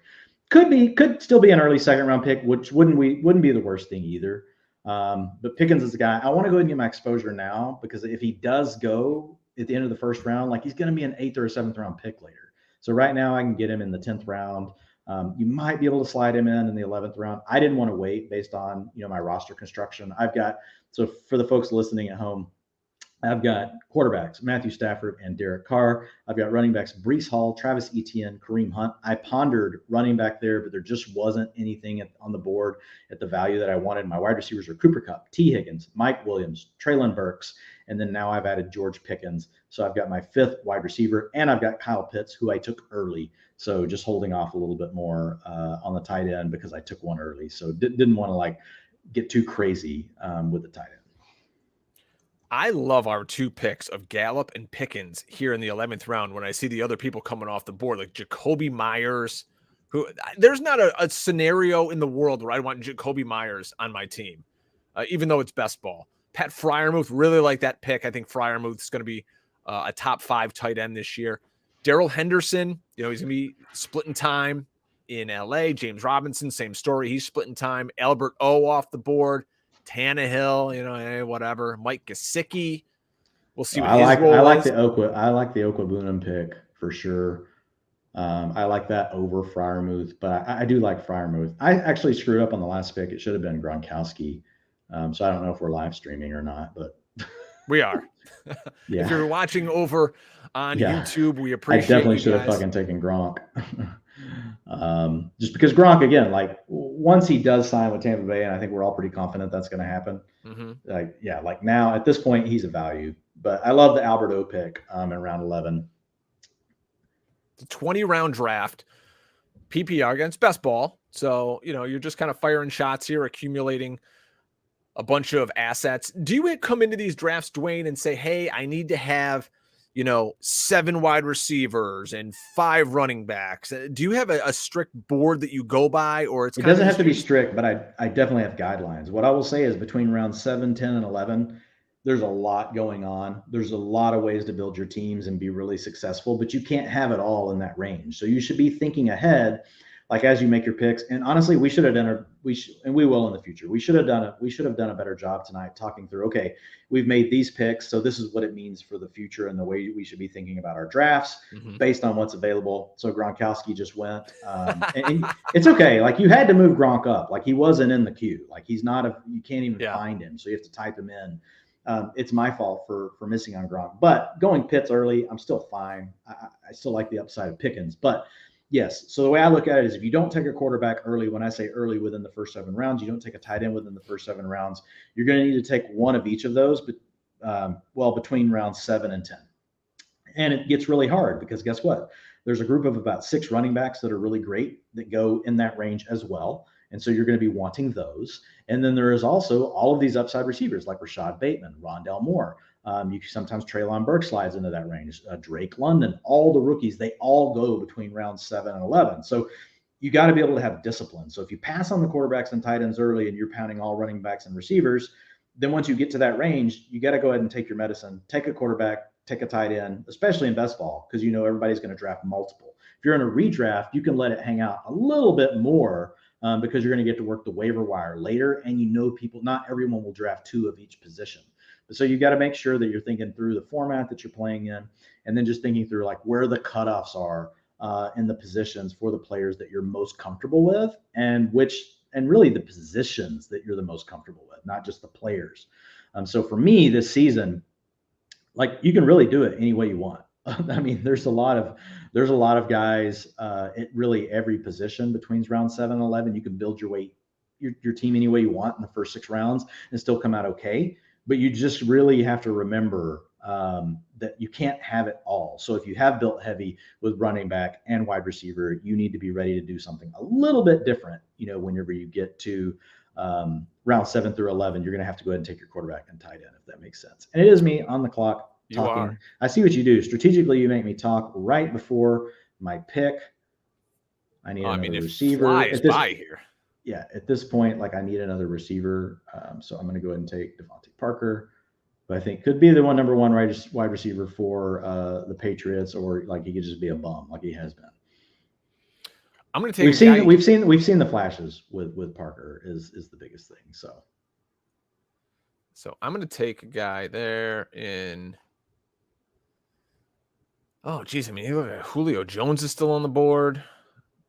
Could still be an early second round pick, which wouldn't be the worst thing either. But Pickens is the guy. I want to go ahead and get my exposure now because if he does go at the end of the first round, like he's going to be an 8th or a 7th round pick later. So right now I can get him in the 10th round. You might be able to slide him in the 11th round. I didn't want to wait based on, my roster construction. So for the folks listening at home, I've got quarterbacks, Matthew Stafford and Derek Carr. I've got running backs, Breece Hall, Travis Etienne, Kareem Hunt. I pondered running back there, but there just wasn't anything on the board at the value that I wanted. My wide receivers are Cooper Kupp, T. Higgins, Mike Williams, Treylon Burks, and then now I've added George Pickens. So I've got my 5th wide receiver, and I've got Kyle Pitts, who I took early. So just holding off a little bit more on the tight end because I took one early. So didn't want to get too crazy with the tight end. I love our 2 picks of Gallup and Pickens here in the 11th round when I see the other people coming off the board, like Jacoby Myers, who there's not a scenario in the world where I want Jacoby Myers on my team, even though it's best ball. Pat Freiermuth, really like that pick. I think Freiermuth is going to be a top 5 tight end this year. Darrell Henderson, he's going to be splitting time in LA. James Robinson, same story. He's splitting time. Albert O off the board. Tannehill, whatever. Mike Gesicki. We'll see what his role is. I like the Okwabunam pick for sure. I like that over Freiermuth, but I do like Freiermuth. I actually screwed up on the last pick. It should have been Gronkowski. So I don't know if we're live streaming or not, but we are. Yeah. If you're watching over on YouTube, we appreciate it. I definitely should have fucking taken Gronk. Just because Gronk, again, once he does sign with Tampa Bay, and I think we're all pretty confident that's going to happen. Mm-hmm. Now at this point, he's a value. But I love the Albert O pick in round 11. It's a 20-round draft, PPR against best ball. So, you're just kind of firing shots here, accumulating a bunch of assets. Do you come into these drafts, Dwain, and say, hey, I need to have 7 wide receivers and 5 running backs? Do you have a strict board that you go by, or it doesn't have to be strict, but I definitely have guidelines. What I will say is between round 7, 10, and 11, there's a lot going on. There's a lot of ways to build your teams and be really successful, but you can't have it all in that range. So you should be thinking ahead, as you make your picks. And honestly, we should have done and we will in the future. We should have done a better job tonight talking through, okay, we've made these picks, so this is what it means for the future and the way we should be thinking about our drafts based on what's available. So Gronkowski just went, and it's okay. You had to move Gronk up. He wasn't in the queue. He's not you can't even find him. So you have to type him in. It's my fault for missing on Gronk, but going Pitts early, I'm still fine. I still like the upside of Pickens, but Yes. So the way I look at it is if you don't take a quarterback early, when I say early within the first 7 rounds, you don't take a tight end within the first 7 rounds, you're going to need to take one of each of those, but between rounds 7 and 10. And it gets really hard because guess what? There's a group of about 6 running backs that are really great that go in that range as well. And so you're going to be wanting those. And then there is also all of these upside receivers like Rashad Bateman, Rondale Moore. Sometimes Treylon Burke slides into that range. Drake London, all the rookies, they all go between rounds 7 and 11. So you got to be able to have discipline. So if you pass on the quarterbacks and tight ends early and you're pounding all running backs and receivers, then once you get to that range, you got to go ahead and take your medicine, take a quarterback, take a tight end, especially in best ball, because everybody's going to draft multiple. If you're in a redraft, you can let it hang out a little bit more because you're going to get to work the waiver wire later, and not everyone will draft 2 of each position. So you got to make sure that you're thinking through the format that you're playing in, and then just thinking through like where the cutoffs are in the positions for the players that you're most comfortable with, and really the positions that you're the most comfortable with, not just the players. So for me this season, like you can really do it any way you want. I mean, there's a lot of guys at really every position between round 7 and 11. You can build your team any way you want in the first 6 rounds and still come out okay. But you just really have to remember that you can't have it all. So if you have built heavy with running back and wide receiver, you need to be ready to do something a little bit different. Whenever you get to round 7 through 11, you're going to have to go ahead and take your quarterback and tight end, if that makes sense. And it is me on the clock talking. You are. I see what you do. Strategically, you make me talk right before my pick. I need another receiver. Flies by here. Yeah, at this point, like I need another receiver. So I'm going to go ahead and take Devontae Parker, who I think could be the number one wide receiver for the Patriots, or like he could just be a bum like he has been. I'm going to take. We've seen the flashes with Parker is the biggest thing. So I'm going to take a guy there in. Oh, geez. I mean, you look at Julio Jones is still on the board,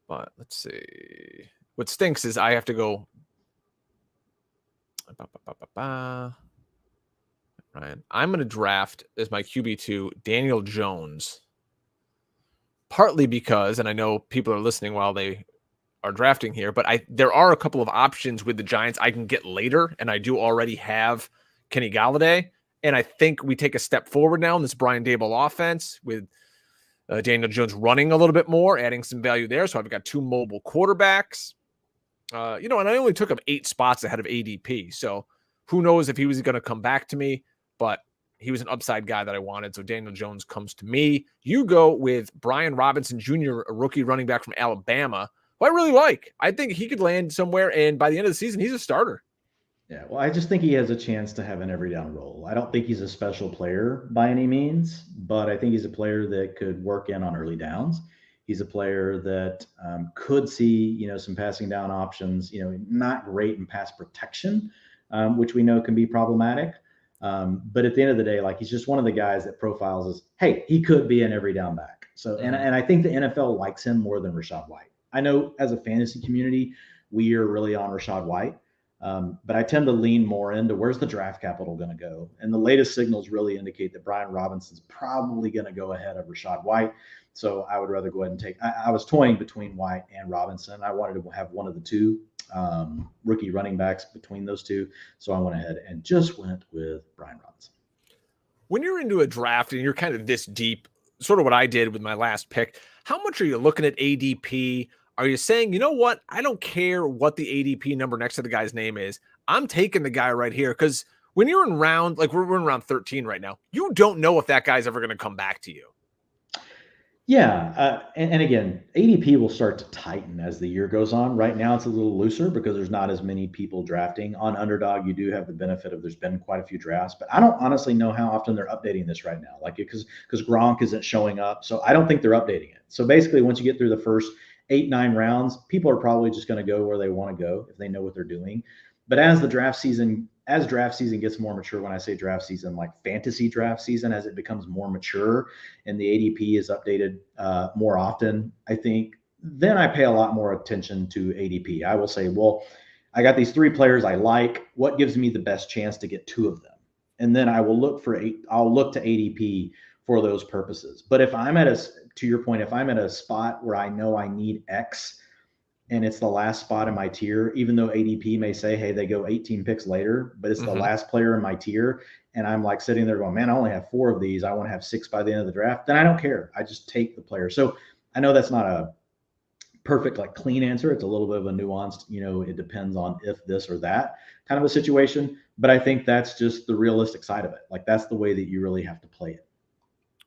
but let's see. What stinks is I have to go. Ryan, I'm going to draft as my QB2 Daniel Jones. Partly because, and I know people are listening while they are drafting here, but there are a couple of options with the Giants I can get later, and I do already have Kenny Golladay, and I think we take a step forward now in this Brian Daboll offense with Daniel Jones running a little bit more, adding some value there. So I've got 2 mobile quarterbacks. And I only took him 8 spots ahead of ADP. So who knows if he was going to come back to me, but he was an upside guy that I wanted. So Daniel Jones comes to me. You go with Brian Robinson Jr., a rookie running back from Alabama, who I really like. I think he could land somewhere, and by the end of the season, he's a starter. Yeah, well, I just think he has a chance to have an every down role. I don't think he's a special player by any means, but I think he's a player that could work in on early downs. He's a player that could see, some passing down options, not great in pass protection, which we know can be problematic. But at the end of the day, like he's just one of the guys that profiles as, hey, he could be an every down back. So, and I think the NFL likes him more than Rachaad White. I know as a fantasy community, we are really on Rachaad White. But I tend to lean more into where's the draft capital going to go? And the latest signals really indicate that Brian Robinson's probably going to go ahead of Rachaad White. So I would rather go ahead and take, I was toying between White and Robinson. I wanted to have one of the 2 rookie running backs between those 2. So I went ahead and just went with Brian Robinson. When you're into a draft and you're kind of this deep, sort of what I did with my last pick, how much are you looking at ADP? Are you saying, you know what? I don't care what the ADP number next to the guy's name is. I'm taking the guy right here. Because when you're in round, like we're in round 13 right now, you don't know if that guy's ever going to come back to you. Yeah. And again, ADP will start to tighten as the year goes on. Right now, it's a little looser because there's not as many people drafting. On Underdog, you do have the benefit of there's been quite a few drafts. But I don't honestly know how often they're updating this right now. Like, because Gronk isn't showing up. So I don't think they're updating it. So basically, once you get through the first 8-9 rounds, people are probably just going to go where they want to go if they know what they're doing. But as draft season gets more mature, when I say draft season, like fantasy draft season, as it becomes more mature and the ADP is updated more often, I think then I pay a lot more attention to ADP. I will say, well, I got these 3 players I like. What gives me the best chance to get 2 of them? And then I will look to ADP for those purposes. But if I'm at to your point, if I'm at a spot where I know I need X and it's the last spot in my tier, even though ADP may say, hey, they go 18 picks later, but it's the last player in my tier. And I'm like sitting there going, man, I only have 4 of these. I want to have 6 by the end of the draft. Then I don't care. I just take the player. So I know that's not a perfect, like clean answer. It's a little bit of a nuanced, it depends on if this or that kind of a situation. But I think that's just the realistic side of it. Like that's the way that you really have to play it.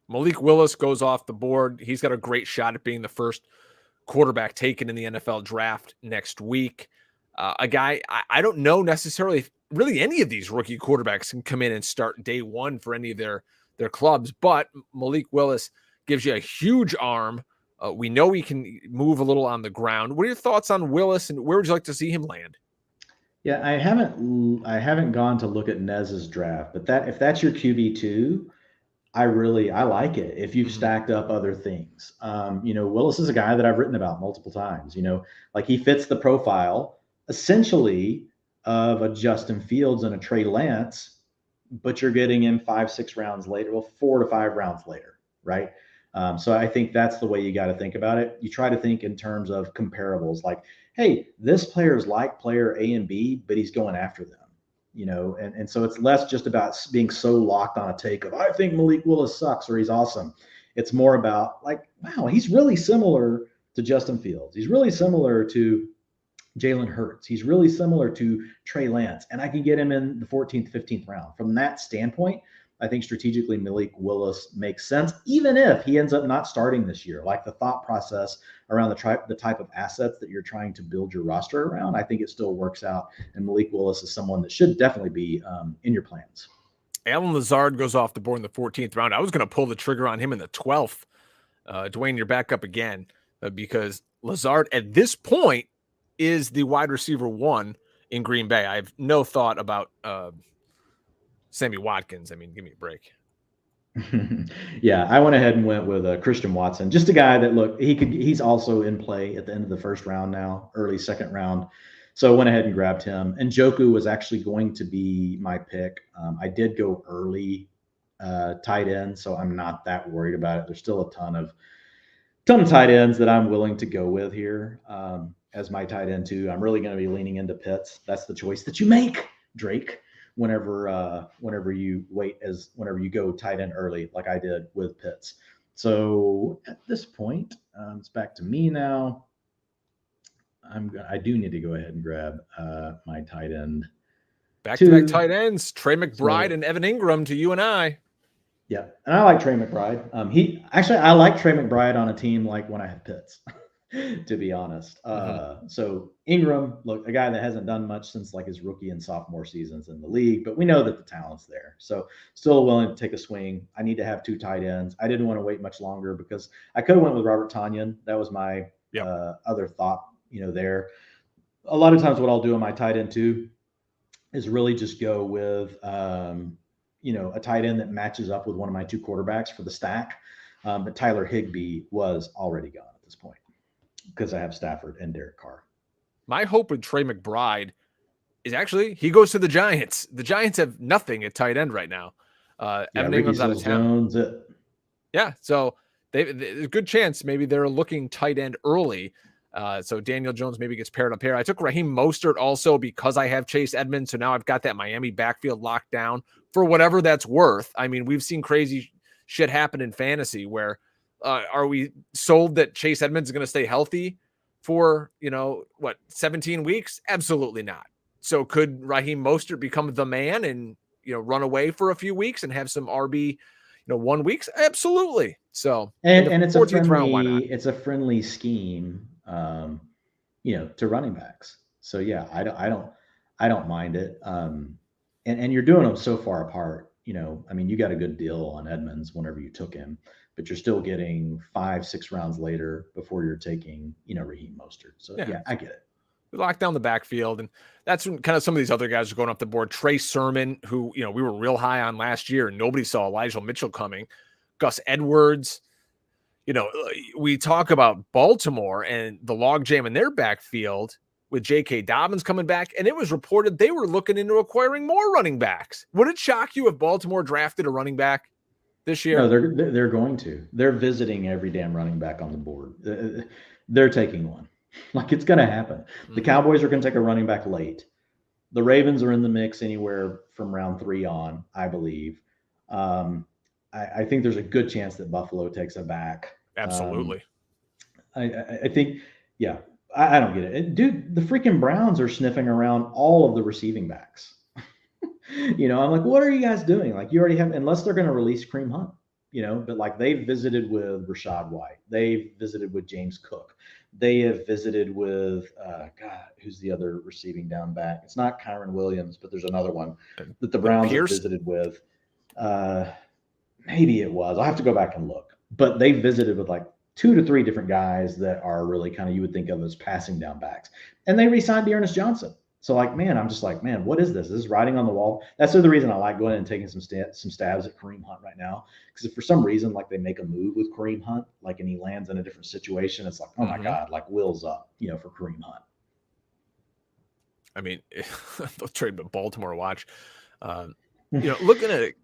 Malik Willis goes off the board. He's got a great shot at being the first quarterback taken in the NFL draft next week. A guy, I don't know necessarily if really any of these rookie quarterbacks can come in and start day one for any of their clubs, but Malik Willis gives you a huge arm. We know he can move a little on the ground. What are your thoughts on Willis, and where would you like to see him land? Yeah, I haven't gone to look at Nez's draft, but if that's your QB2, I like it if you've stacked up other things. Willis is a guy that I've written about multiple times, like he fits the profile essentially of a Justin Fields and a Trey Lance, but you're getting him 5-6 rounds later, 4 to 5 rounds later, right? So I think that's the way you got to think about it. You try to think in terms of comparables, like, hey, this player is like player A and B, but he's going after them. And so it's less just about being so locked on a take of, I think Malik Willis sucks or he's awesome. It's more about like, wow, he's really similar to Justin Fields. He's really similar to Jalen Hurts. He's really similar to Trey Lance. And I can get him in the 14th, 15th round. From that standpoint, I think strategically Malik Willis makes sense, even if he ends up not starting this year. Like the thought process around the type of assets that you're trying to build your roster around, I think it still works out. And Malik Willis is someone that should definitely be in your plans. Alan Lazard goes off the board in the 14th round. I was going to pull the trigger on him in the 12th. Dwain, you're back up again because Lazard at this point is the wide receiver 1 in Green Bay. I have no thought about Sammy Watkins. I mean, give me a break. Yeah, I went ahead and went with Christian Watson, just a guy that he's also in play at the end of the first round now, early second round. So I went ahead and grabbed him. And Njoku was actually going to be my pick. I did go early tight end, so I'm not that worried about it. There's still a ton of tight ends that I'm willing to go with here as my tight end too. I'm really going to be leaning into Pitts. That's the choice that you make, Drake. Whenever you go tight end early, like I did with Pitts. So at this point, it's back to me now. I do need to go ahead and grab my tight end. Back-to-back tight ends, Trey McBride and Evan Ingram to you and I. Yeah, and I like Trey McBride. I like Trey McBride on a team like when I have Pitts. To be honest. So Ingram, look, a guy that hasn't done much since like his rookie and sophomore seasons in the league, but we know that the talent's there. So still willing to take a swing. I need to have 2 tight ends. I didn't want to wait much longer because I could have went with Robert Tonyan. That was my other thought, there. A lot of times what I'll do in my tight end too is really just go with, a tight end that matches up with one of my 2 quarterbacks for the stack. But Tyler Higbee was already gone at this point, because I have Stafford and Derek Carr. My hope with Trey McBride is actually he goes to the Giants. The Giants have nothing at tight end right now. Evan Ingram's out of town. Yeah, so there's a good chance maybe they're looking tight end early. So Daniel Jones maybe gets paired up here. I took Raheem Mostert also because I have Chase Edmonds. So now I've got that Miami backfield locked down for whatever that's worth. I mean, we've seen crazy shit happen in fantasy where are we sold that Chase Edmonds is going to stay healthy for, 17 weeks? Absolutely not. So could Raheem Mostert become the man and, run away for a few weeks and have some RB, 1 weeks? Absolutely. So, and it's a friendly scheme, to running backs. So yeah, I don't mind it. And you're doing them so far apart, you got a good deal on Edmonds whenever you took him, but you're still getting 5-6 rounds later before you're taking, Raheem Mostert. So yeah, I get it. We locked down the backfield, and that's when kind of some of these other guys are going up the board. Trey Sermon, who, we were real high on last year, and nobody saw Elijah Mitchell coming. Gus Edwards. We talk about Baltimore and the logjam in their backfield with J.K. Dobbins coming back, and it was reported they were looking into acquiring more running backs. Would it shock you if Baltimore drafted a running back? this year? No, they're going to. They're visiting every damn running back on the board. They're taking one. Like, it's going to happen. The Cowboys are going to take a running back late. The Ravens are in the mix anywhere from round 3 on, I believe. I think there's a good chance that Buffalo takes it back. Absolutely. I think, yeah, I don't get it. Dude, the freaking Browns are sniffing around all of the receiving backs. I'm like, what are you guys doing? Like, you already have, unless they're going to release Kareem Hunt, but like, they've visited with Rashad White. They've visited with James Cook. They have visited with, who's the other receiving down back? It's not Kyron Williams, but there's another one that the Browns have visited with. Maybe it was. I'll have to go back and look. But they visited with like 2 to 3 different guys that are really kind of, you would think of as passing down backs. And they re-signed Dearness Johnson. So, like, man, I'm just like, man, what is this? This is writing on the wall. That's the reason I like going and taking some stabs at Kareem Hunt right now. Because if for some reason, like, they make a move with Kareem Hunt, like, and he lands in a different situation, it's like, oh my God, like, Will's up, for Kareem Hunt. I mean, they'll trade Baltimore watch. Looking at it,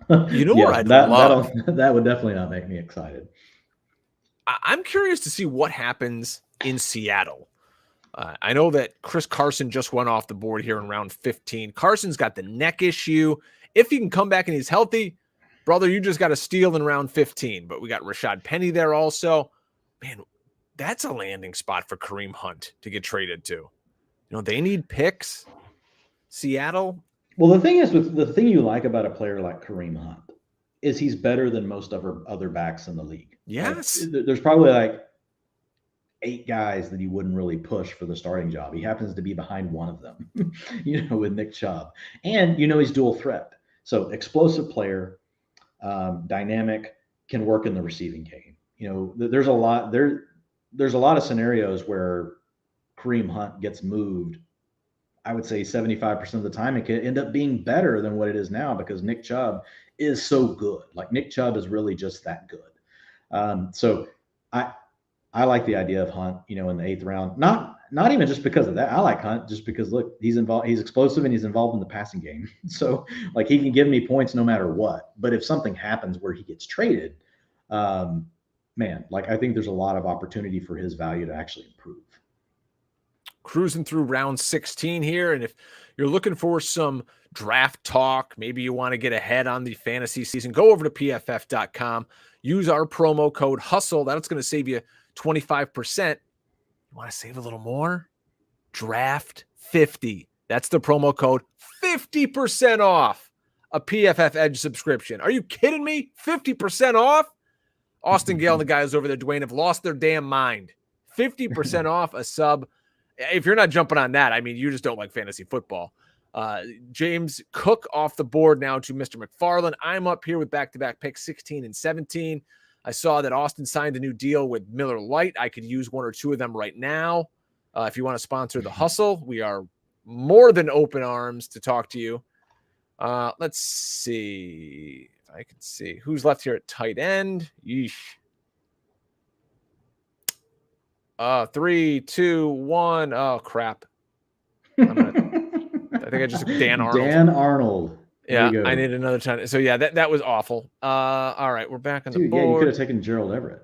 where I'd love. That would definitely not make me excited. I'm curious to see what happens in Seattle. I know that Chris Carson just went off the board here in round 15. Carson's got the neck issue. If he can come back and he's healthy, brother, you just got to steal in round 15. But we got Rashad Penny there also. Man, that's a landing spot for Kareem Hunt to get traded to. They need picks. Seattle. Well, the thing is, the thing you like about a player like Kareem Hunt is he's better than most other backs in the league. Yes. Like, there's probably like 8 guys that he wouldn't really push for the starting job. He happens to be behind one of them, with Nick Chubb. And, he's dual threat. So explosive player, dynamic, can work in the receiving game. There's a lot of scenarios where Kareem Hunt gets moved. I would say 75% of the time it could end up being better than what it is now because Nick Chubb is so good. Like, Nick Chubb is really just that good. So I like the idea of Hunt, in the 8th round. Not even just because of that. I like Hunt just because, look, he's involved. He's explosive and he's involved in the passing game. So, like, he can give me points no matter what. But if something happens where he gets traded, man, like, I think there's a lot of opportunity for his value to actually improve. Cruising through round 16 here. And if you're looking for some draft talk, maybe you want to get ahead on the fantasy season, go over to pff.com. Use our promo code HUSTLE. That's going to save you 25%. You want to save a little more? Draft 50. That's the promo code. 50% off a PFF Edge subscription. Are you kidding me? 50% off? Austin Gale and the guys over there, Dwain, have lost their damn mind. 50% off a sub. If you're not jumping on that, I mean, you just don't like fantasy football. James Cook off the board now to Mr. McFarland. I'm up here with back-to-back picks 16 and 17. I saw that Austin signed a new deal with Miller Lite. I could use 1 or 2 of them right now. If you want to sponsor the hustle, we are more than open arms to talk to you. Let's see if I can see who's left here at tight end. Yeesh. 3, 2, 1. Oh, crap. I think I just Dan Arnold. Dan Arnold. Yeah, I need another time. So, yeah, that was awful. All right, we're back on the board. Yeah, you could have taken Gerald Everett.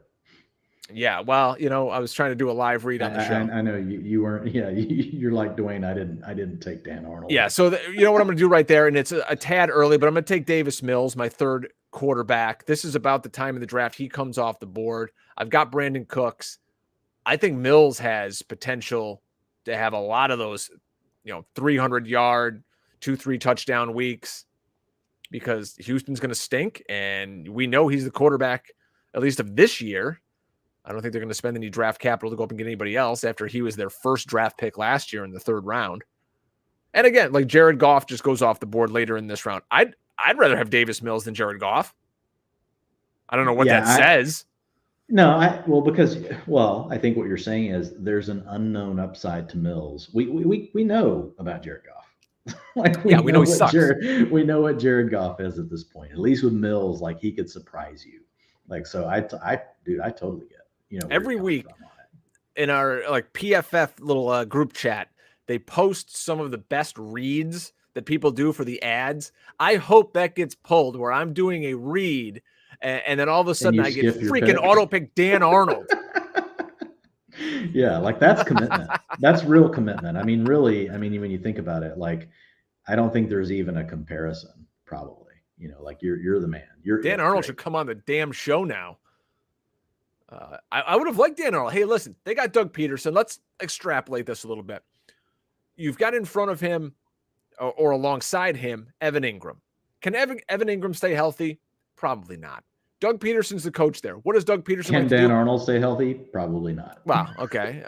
Yeah, well, I was trying to do a live read on the show. I know you weren't. Yeah, you're like Dwayne. I didn't take Dan Arnold. Yeah, so you know what I'm going to do right there, and it's a tad early, but I'm going to take Davis Mills, my 3rd quarterback. This is about the time of the draft he comes off the board. I've got Brandon Cooks. I think Mills has potential to have a lot of those, 300-yard, 2-3 touchdown weeks because Houston's going to stink, and we know he's the quarterback, at least of this year. I don't think they're going to spend any draft capital to go up and get anybody else after he was their first draft pick last year in the 3rd round. And again, like Jared Goff just goes off the board later in this round. I'd rather have Davis Mills than Jared Goff. I don't know what that says. No, I think what you're saying is there's an unknown upside to Mills. We know about Jared Goff. we know he sucks. We know what Jared Goff is at this point. At least with Mills, like, he could surprise you. Like, so I totally get it. Every week in our like PFF little group chat, they post some of the best reads that people do for the ads. I hope that gets pulled where I'm doing a read and then all of a sudden I get freaking auto pick Dan Arnold. Yeah, like that's commitment. That's real commitment. I mean, really, I mean, when you think about it, like, I don't think there's even a comparison, probably. You know, like you're the man. Dan Arnold should come on the damn show now. I would have liked Dan Arnold. Hey, listen, they got Doug Peterson. Let's extrapolate this a little bit. You've got in front of him or alongside him, Evan Ingram. Can Evan Ingram stay healthy? Probably not. Doug Peterson's the coach there. What does Doug Peterson Can Dan Arnold stay healthy? Probably not. Wow. Okay.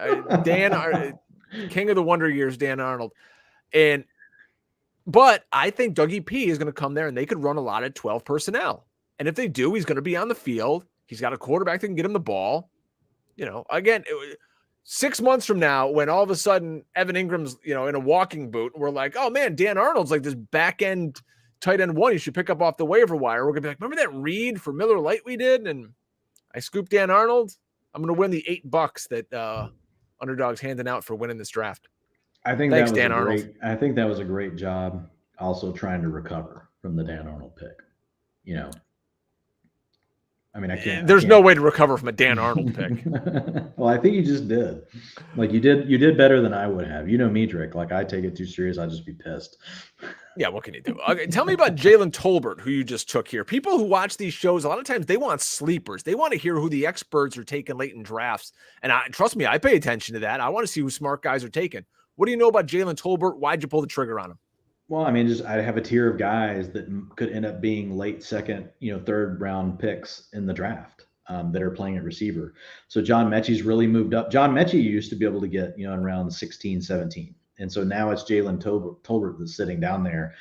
King of the Wonder Years, Dan Arnold. But I think Dougie P is going to come there and they could run a lot of 12 personnel. And if they do, he's going to be on the field. He's got a quarterback that can get him the ball. You know, again, 6 months from now, when all of a sudden Evan Ingram's, you know, in a walking boot, we're like, oh man, Dan Arnold's like this back end tight end one you should pick up off the waiver wire. We're gonna be like, remember that read for Miller Lite we did? And I scooped Dan Arnold. I'm gonna win the $8 that Underdog's handing out for winning this draft. I think Thanks, that was Dan Arnold. I think that was a great job also trying to recover from the Dan Arnold pick. You know, I mean, There's no way to recover from a Dan Arnold pick. Well, I think you just did. Like you did better than I would have. You know me, Drake. Like I take it too serious, I'd just be pissed. Yeah, what can you do? Okay, tell me about Jalen Tolbert, who you just took here. People who watch these shows, a lot of times they want sleepers. They want to hear who the experts are taking late in drafts. And trust me, I pay attention to that. I want to see who smart guys are taking. What do you know about Jalen Tolbert? Why'd you pull the trigger on him? Well, I mean, I have a tier of guys that could end up being late second, third round picks in the draft that are playing at receiver. So John Mechie's really moved up. John Mechie used to be able to get, in round 16, 17. And so now it's Jalen Tolbert that's sitting down there.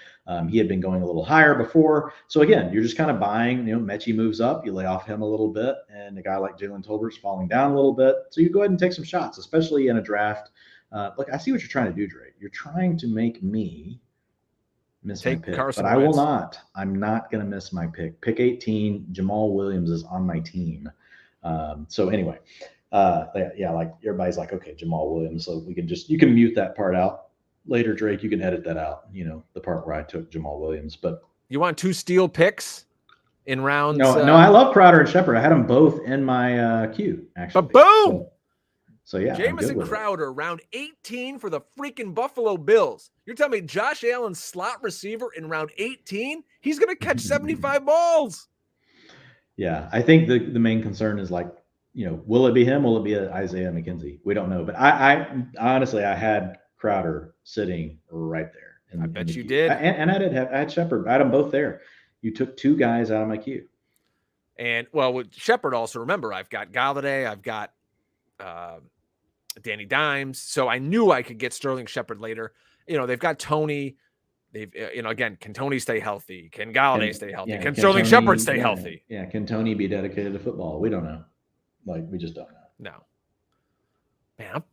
He had been going a little higher before. So again, you're just kind of buying, Mechie moves up, you lay off him a little bit, and a guy like Jalen Tolbert's falling down a little bit. So you go ahead and take some shots, especially in a draft. Look, I see what you're trying to do, Dre. You're trying to make me miss my pick, Carson but I will not. I'm not going to miss my pick. Pick 18, Jamal Williams is on my team. So anyway, like everybody's like, okay, Jamal Williams. So you can mute that part out later, Drake. You can edit that out. The part where I took Jamal Williams. But you want 2 steal picks in rounds? No, I love Crowder and Shepard. I had them both in my queue, actually. But boom. So yeah, Jamison Crowder, round 18 for the freaking Buffalo Bills. You're telling me Josh Allen's slot receiver in round 18? He's going to catch 75 balls. Yeah, I think the main concern is like, will it be him? Will it be Isaiah McKenzie? We don't know. But I honestly, I had Crowder sitting right there. I bet you did. And I had Shepard. I had them both there. You took 2 guys out of my queue. And well, with Shepard also, remember, I've got Galladay, I've got Danny Dimes. So I knew I could get Sterling Shepard later. They've got Tony. They've, again, can Tony stay healthy? Can Galladay stay healthy? Can Sterling Shepard stay healthy? Yeah. Can Tony be dedicated to football? We don't know. Like, we just don't know. No. Man,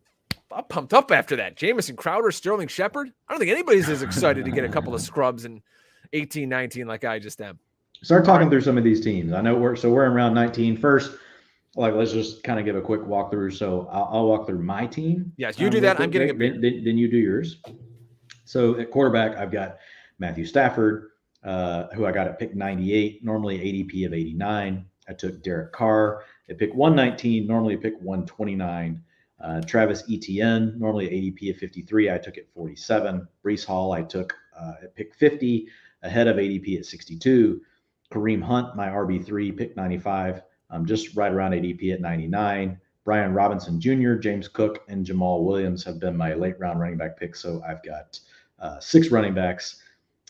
I'm pumped up after that. Jamison Crowder, Sterling Shepard. I don't think anybody's as excited to get a couple of scrubs in 18, 19 like I just am. Start talking through some of these teams. I know we're in round 19. First, let's just kind of give a quick walkthrough. So I'll walk through my team. Yes, you do that. I'm getting a bit. Then you do yours. So at quarterback, I've got Matthew Stafford, who I got at pick 98, normally ADP of 89. I took Derek Carr at pick 119, normally pick 129. Travis Etienne, normally ADP of 53. I took at 47. Breece Hall, I took at pick 50, ahead of ADP at 62. Kareem Hunt, my RB3, pick 95. Just right around ADP at 99. Brian Robinson Jr., James Cook, and Jamal Williams have been my late round running back picks. So I've got 6 running backs,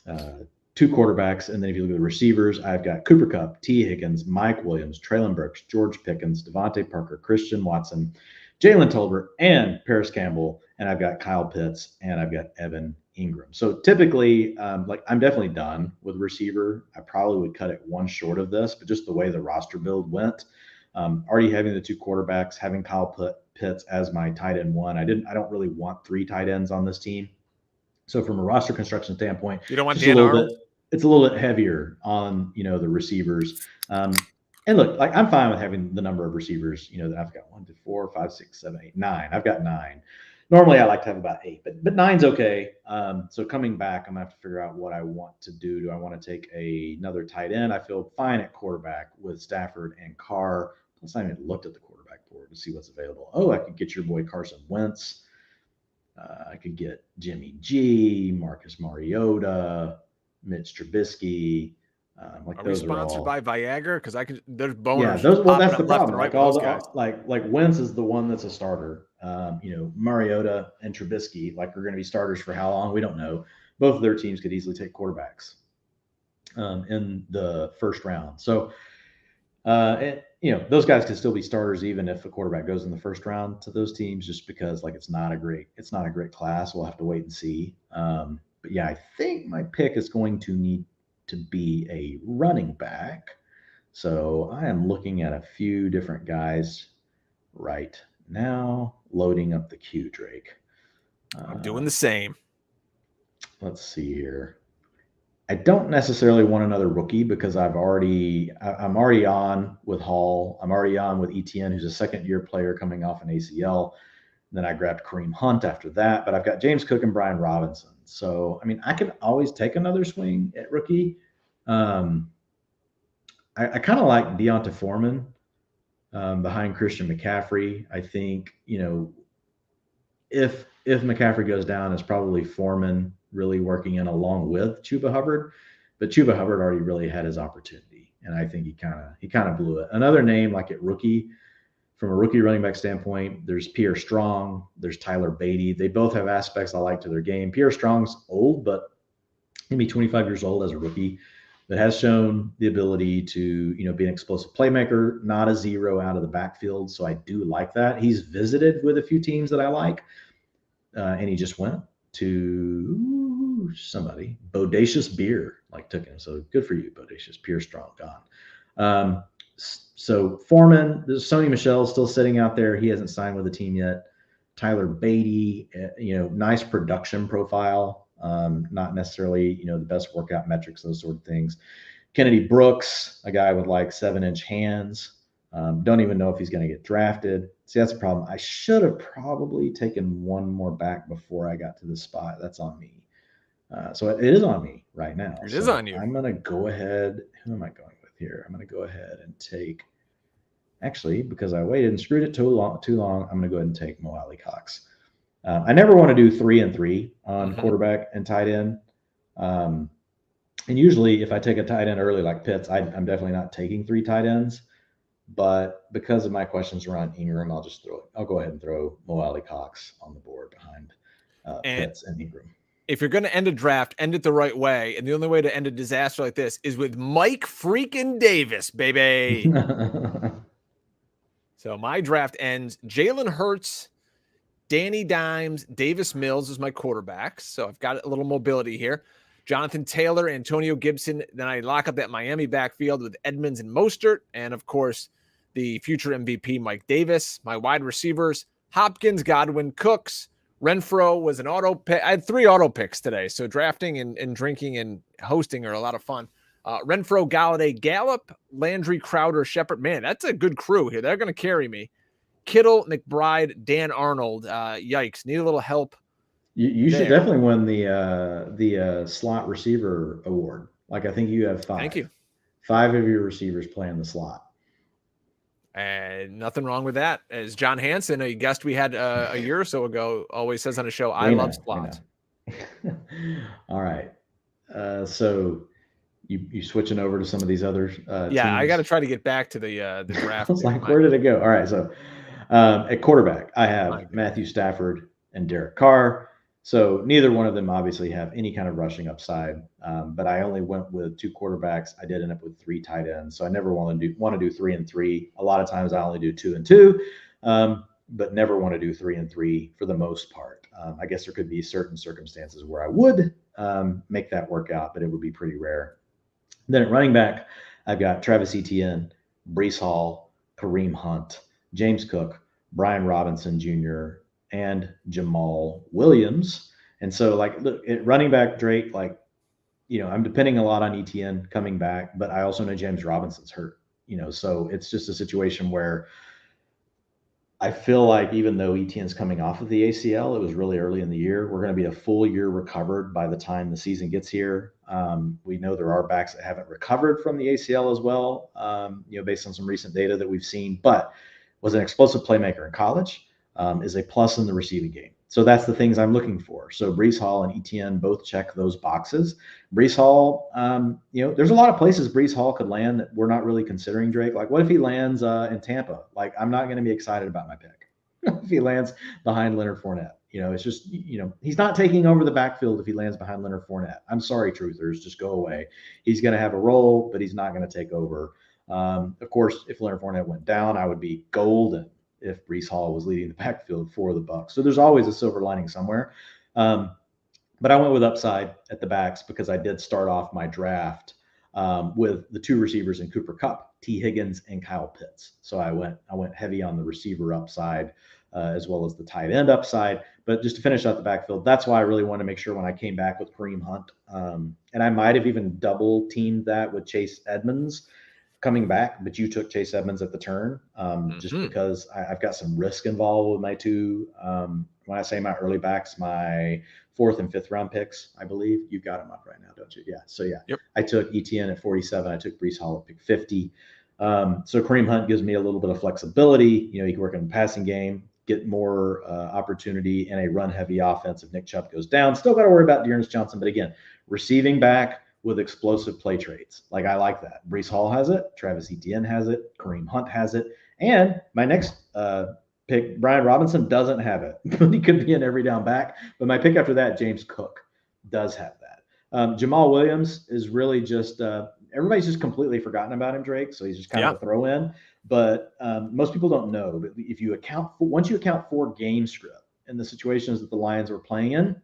2 quarterbacks. And then if you look at the receivers, I've got Cooper Kupp, T. Higgins, Mike Williams, Traylon Burks, George Pickens, Devontae Parker, Christian Watson, Jalen Tolbert, and Paris Campbell. And I've got Kyle Pitts, and I've got Evan Ingram. So typically, I'm definitely done with receiver. I probably would cut it one short of this, but just the way the roster build went, already having the 2 quarterbacks, having Kyle Pitts as my tight end 1. I don't really want 3 tight ends on this team. So from a roster construction standpoint, you don't want Dan Arnold? It's a little bit heavier on, the receivers. And look, like I'm fine with having the number of receivers, that I've got 1, 2, 4, 5, 6, 7, 8, 9. I've got 9. Normally I like to have about 8, but 9's okay. So coming back, I'm gonna have to figure out what I want to do. Do I want to take another tight end? I feel fine at quarterback with Stafford and Carr. Plus, I haven't even looked at the quarterback board to see what's available. Oh, I could get your boy Carson Wentz. I could get Jimmy G, Marcus Mariota, Mitch Trubisky. Are we sponsored by Viagra? Because there's boners. Yeah, those. Well, that's the problem. Like all the guys. like Wentz is the one that's a starter. Mariota and Trubisky are going to be starters for how long? We don't know. Both of their teams could easily take quarterbacks in the first round. So, those guys could still be starters even if a quarterback goes in the first round to those teams, just because it's not a great class. We'll have to wait and see. But yeah, I think my pick is going to need to be a running back. So I am looking at a few different guys right now, loading up the queue, Drake. I'm doing the same. Let's see here. I don't necessarily want another rookie because I'm already on with Hall. I'm already on with ETN, who's a second-year player coming off an ACL. Then I grabbed Kareem Hunt after that, but I've got James Cook and Brian Robinson. So, I can always take another swing at rookie. I kind of like Deonta Foreman behind Christian McCaffrey. I think, if McCaffrey goes down, it's probably Foreman really working in along with Chuba Hubbard. But Chuba Hubbard already really had his opportunity, and I think he kind of blew it. Another name like at rookie, from a rookie running back standpoint, there's Pierre Strong, there's Tyler Beatty. They both have aspects I like to their game. Pierre Strong's old, but maybe 25 years old as a rookie, but has shown the ability to, be an explosive playmaker, not a zero out of the backfield. So I do like that. He's visited with a few teams that I like, and he just went to somebody. Bodacious Beer took him. So good for you, Bodacious. Pierre Strong gone. So Foreman, there's Sony Michel still sitting out there. He hasn't signed with the team yet. Tyler Beatty, nice production profile. Not necessarily, the best workout metrics, those sort of things. Kennedy Brooks, a guy with 7-inch hands. Don't even know if he's going to get drafted. See, that's a problem. I should have probably taken one more back before I got to this spot. That's on me. So it is on me right now. It is on you. I'm going to go ahead. Who am I going with here? I'm going to go ahead and take, actually, because I waited and screwed it too long, I'm going to go ahead and take Mo Alley Cox. I never want to do 3 and 3 on quarterback and tight end. And usually if I take a tight end early like Pitts, I'm definitely not taking 3 tight ends. But because of my questions around Ingram, I'll go ahead and throw Mo Alley Cox on the board behind Pitts and Ingram. If you're going to end a draft, end it the right way. And the only way to end a disaster like this is with Mike freaking Davis, baby. So my draft ends. Jalen Hurts, Danny Dimes, Davis Mills is my quarterbacks. So I've got a little mobility here. Jonathan Taylor, Antonio Gibson. Then I lock up that Miami backfield with Edmonds and Mostert. And, of course, the future MVP, Mike Davis. My wide receivers, Hopkins, Godwin, Cooks. Renfro was an auto pick. I had 3 auto picks today. So drafting and drinking and hosting are a lot of fun. Renfro, Galladay, Gallup, Landry, Crowder, Shepard. Man, that's a good crew here. They're going to carry me. Kittle, McBride, Dan Arnold. Yikes. Need a little help. You should definitely win the slot receiver award. I think you have 5. Thank you. 5 of your receivers play in the slot. And nothing wrong with that. As John Hansen, a guest we had a year or so ago, always says on the show, I love slots. All right. So you switching over to some of these other teams? I got to try to get back to the draft. I was where did it go? All right. So at quarterback, I have Matthew Stafford and Derek Carr. So neither one of them obviously have any kind of rushing upside, but I only went with 2 quarterbacks. I did end up with 3 tight ends, so I never want to do 3 and 3. A lot of times I only do 2 and 2, but never want to do 3 and 3 for the most part. I guess there could be certain circumstances where I would make that work out, but it would be pretty rare. Then at running back, I've got Travis Etienne, Breece Hall, Kareem Hunt, James Cook, Brian Robinson Jr., and Jamal Williams. And so look at running back, Drake, I'm depending a lot on ETN coming back, but I also know James Robinson's hurt, so it's just a situation where I feel like even though Etienne's coming off of the ACL, it was really early in the year. We're going to be a full year recovered by the time the season gets here. We know there are backs that haven't recovered from the ACL as well, based on some recent data that we've seen, but was an explosive playmaker in college, is a plus in the receiving game. So that's the things I'm looking for. So Breece Hall and Etienne both check those boxes. Breece Hall, there's a lot of places Breece Hall could land that we're not really considering, Drake. Like, what if he lands in Tampa? Like, I'm not going to be excited about my pick if he lands behind Leonard Fournette. It's just, he's not taking over the backfield if he lands behind Leonard Fournette. I'm sorry, truthers, just go away. He's going to have a role, but he's not going to take over. Of course, if Leonard Fournette went down, I would be golden if Breece Hall was leading the backfield for the Bucs. So there's always a silver lining somewhere. But I went with upside at the backs because I did start off my draft with the two receivers in Cooper Kupp, T. Higgins, and Kyle Pitts. So I went heavy on the receiver upside as well as the tight end upside. But just to finish out the backfield, that's why I really wanted to make sure when I came back with Kareem Hunt, and I might have even double teamed that with Chase Edmonds coming back, but you took Chase Edmonds at the turn, just because I've got some risk involved with my two. When I say my early backs, my 4th and 5th round picks, I believe you've got them up right now, don't you? Yeah. So yeah, yep. I took Etienne at 47. I took Breece Hall at pick 50. So Kareem Hunt gives me a little bit of flexibility. He can work in the passing game, get more opportunity in a run heavy offense if Nick Chubb goes down. Still got to worry about Dearness Johnson, but again, receiving back with explosive play traits. Like, I like that. Breece Hall has it. Travis Etienne has it. Kareem Hunt has it. And my next pick, Brian Robinson, doesn't have it. He could be an every down back. But my pick after that, James Cook, does have that. Jamal Williams is really just everybody's just completely forgotten about him, Drake. So he's just kind of a throw in. But most people don't know. But if you once you account for game script and the situations that the Lions were playing in,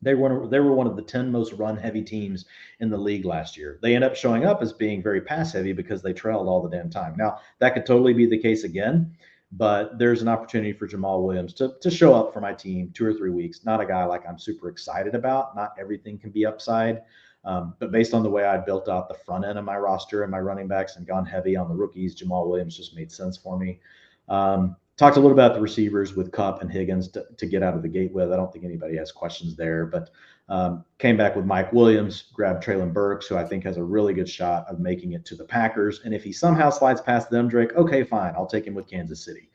they were one of the 10 most run-heavy teams in the league last year. They end up showing up as being very pass-heavy because they trailed all the damn time. Now, that could totally be the case again, but there's an opportunity for Jamal Williams to show up for my team 2 or 3 weeks. Not a guy like I'm super excited about. Not everything can be upside. But based on the way I built out the front end of my roster and my running backs and gone heavy on the rookies, Jamal Williams just made sense for me. Talked a little about the receivers with Kupp and Higgins to get out of the gate with. I don't think anybody has questions there, but came back with Mike Williams, grabbed Treylon Burks, who I think has a really good shot of making it to the Packers. And if he somehow slides past them, Drake, okay, fine. I'll take him with Kansas City.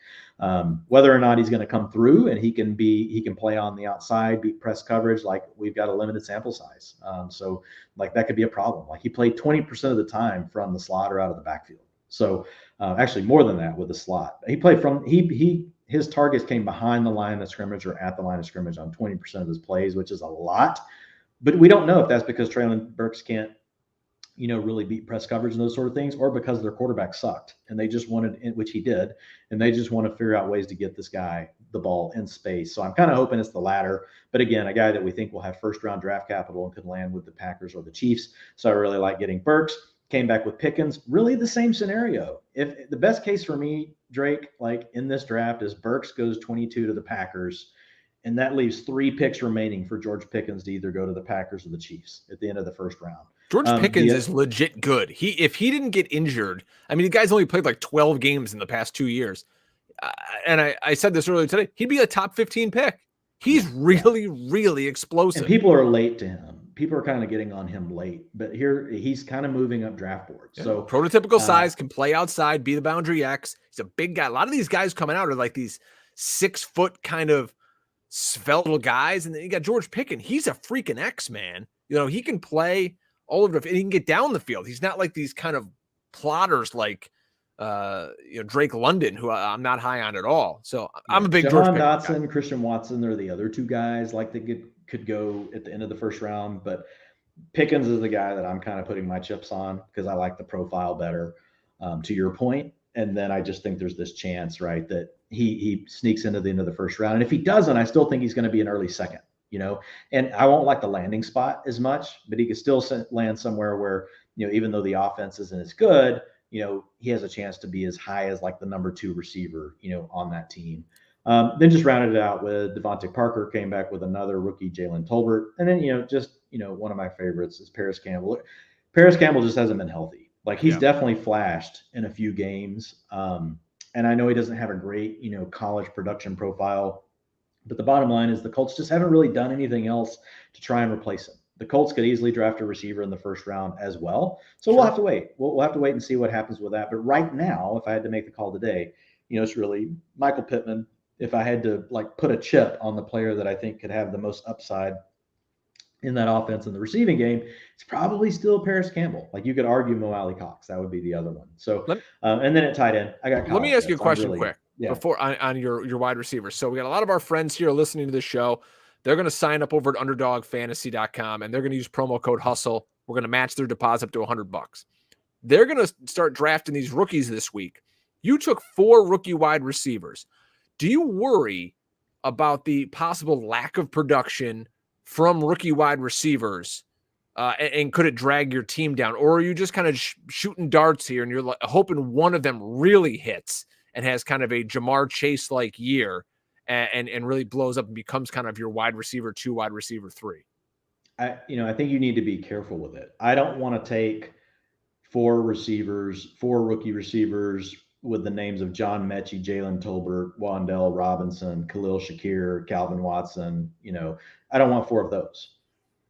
Whether or not he's going to come through and he can play on the outside, beat press coverage, like, we've got a limited sample size. So like, that could be a problem. Like, he played 20% of the time from the slot or out of the backfield. So actually more than that with the slot. He played from his targets came behind the line of scrimmage or at the line of scrimmage on 20% of his plays, which is a lot. But we don't know if that's because Treylon Burks can't, really beat press coverage and those sort of things, or because their quarterback sucked and they just wanted, which he did, and they just want to figure out ways to get this guy the ball in space. So I'm kind of hoping it's the latter. But again, a guy that we think will have first-round draft capital and could land with the Packers or the Chiefs. So I really like getting Burks. Came back with Pickens, really the same scenario. If the best case for me, Drake, like in this draft, is Burks goes 22 to the Packers, and that leaves 3 picks remaining for George Pickens to either go to the Packers or the Chiefs at the end of the first round. George Pickens is legit good. If he didn't get injured, I mean, the guy's only played like 12 games in the past 2 years. And I said this earlier today, he'd be a top 15 pick. He's really explosive. And people are late to him. People are kind of getting on him late, but here he's kind of moving up draft boards. Yeah. So prototypical size, can play outside, be the boundary X. He's a big guy. A lot of these guys coming out are like these 6 foot kind of svelte little guys. And then you got George Pickens. He's a freaking X, man. He can play all over the field. He can get down the field. He's not like these kind of plotters like Drake London, who I'm not high on at all. So I'm a big George Pickens Dotson, guy. Christian Watson, they're the other 2 guys like that could go at the end of the first round, but Pickens is the guy that I'm kind of putting my chips on because I like the profile better, to your point. And then I just think there's this chance, right, that he sneaks into the end of the first round. And if he doesn't, I still think he's going to be an early second, and I won't like the landing spot as much, but he could still land somewhere where, even though the offense isn't as good, he has a chance to be as high as like the number 2 receiver, on that team. Then just rounded it out with Devontae Parker, came back with another rookie, Jalen Tolbert. And then, one of my favorites is Paris Campbell. Paris Campbell just hasn't been healthy. Like, he's definitely flashed in a few games. And I know he doesn't have a great, college production profile, but the bottom line is the Colts just haven't really done anything else to try and replace him. The Colts could easily draft a receiver in the first round as well. So We'll have to wait. We'll have to wait and see what happens with that. But right now, if I had to make the call today, it's really Michael Pittman. If I had to put a chip on the player that I think could have the most upside in that offense in the receiving game, it's probably still Paris Campbell. You could argue Mo Alley Cox. That would be the other one. So, and then at tight end, I got. Let me ask you a question quick before on your wide receivers. So we got a lot of our friends here listening to this show. They're going to sign up over at UnderdogFantasy.com and they're going to use promo code Hustle. We're going to match their deposit to $100. They're going to start drafting these rookies this week. You took 4 rookie wide receivers. Do you worry about the possible lack of production from rookie wide receivers, and could it drag your team down? Or are you just kind of shooting darts here and you're hoping one of them really hits and has kind of a Jamar Chase-like year and really blows up and becomes kind of your wide receiver 2, wide receiver 3? I think you need to be careful with it. I don't want to take 4 rookie receivers with the names of John Mechie, Jalen Tolbert, Wan'Dale Robinson, Khalil Shakir, Calvin Watson. I don't want 4 of those.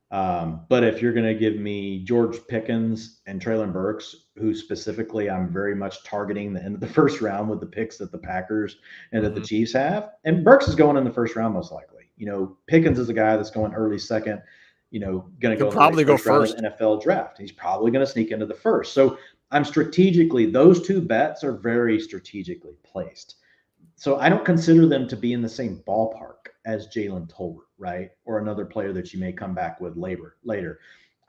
But if you're going to give me George Pickens and Treylon Burks, who specifically I'm very much targeting the end of the first round with the picks that the Packers and that the Chiefs have, and Burks is going in the first round most likely. Pickens is a guy that's going early second. Going to go probably go first in the NFL draft. He's probably going to sneak into the first. So those 2 bets are very strategically placed. So I don't consider them to be in the same ballpark as Jalen Tolbert, right? Or another player that you may come back with later.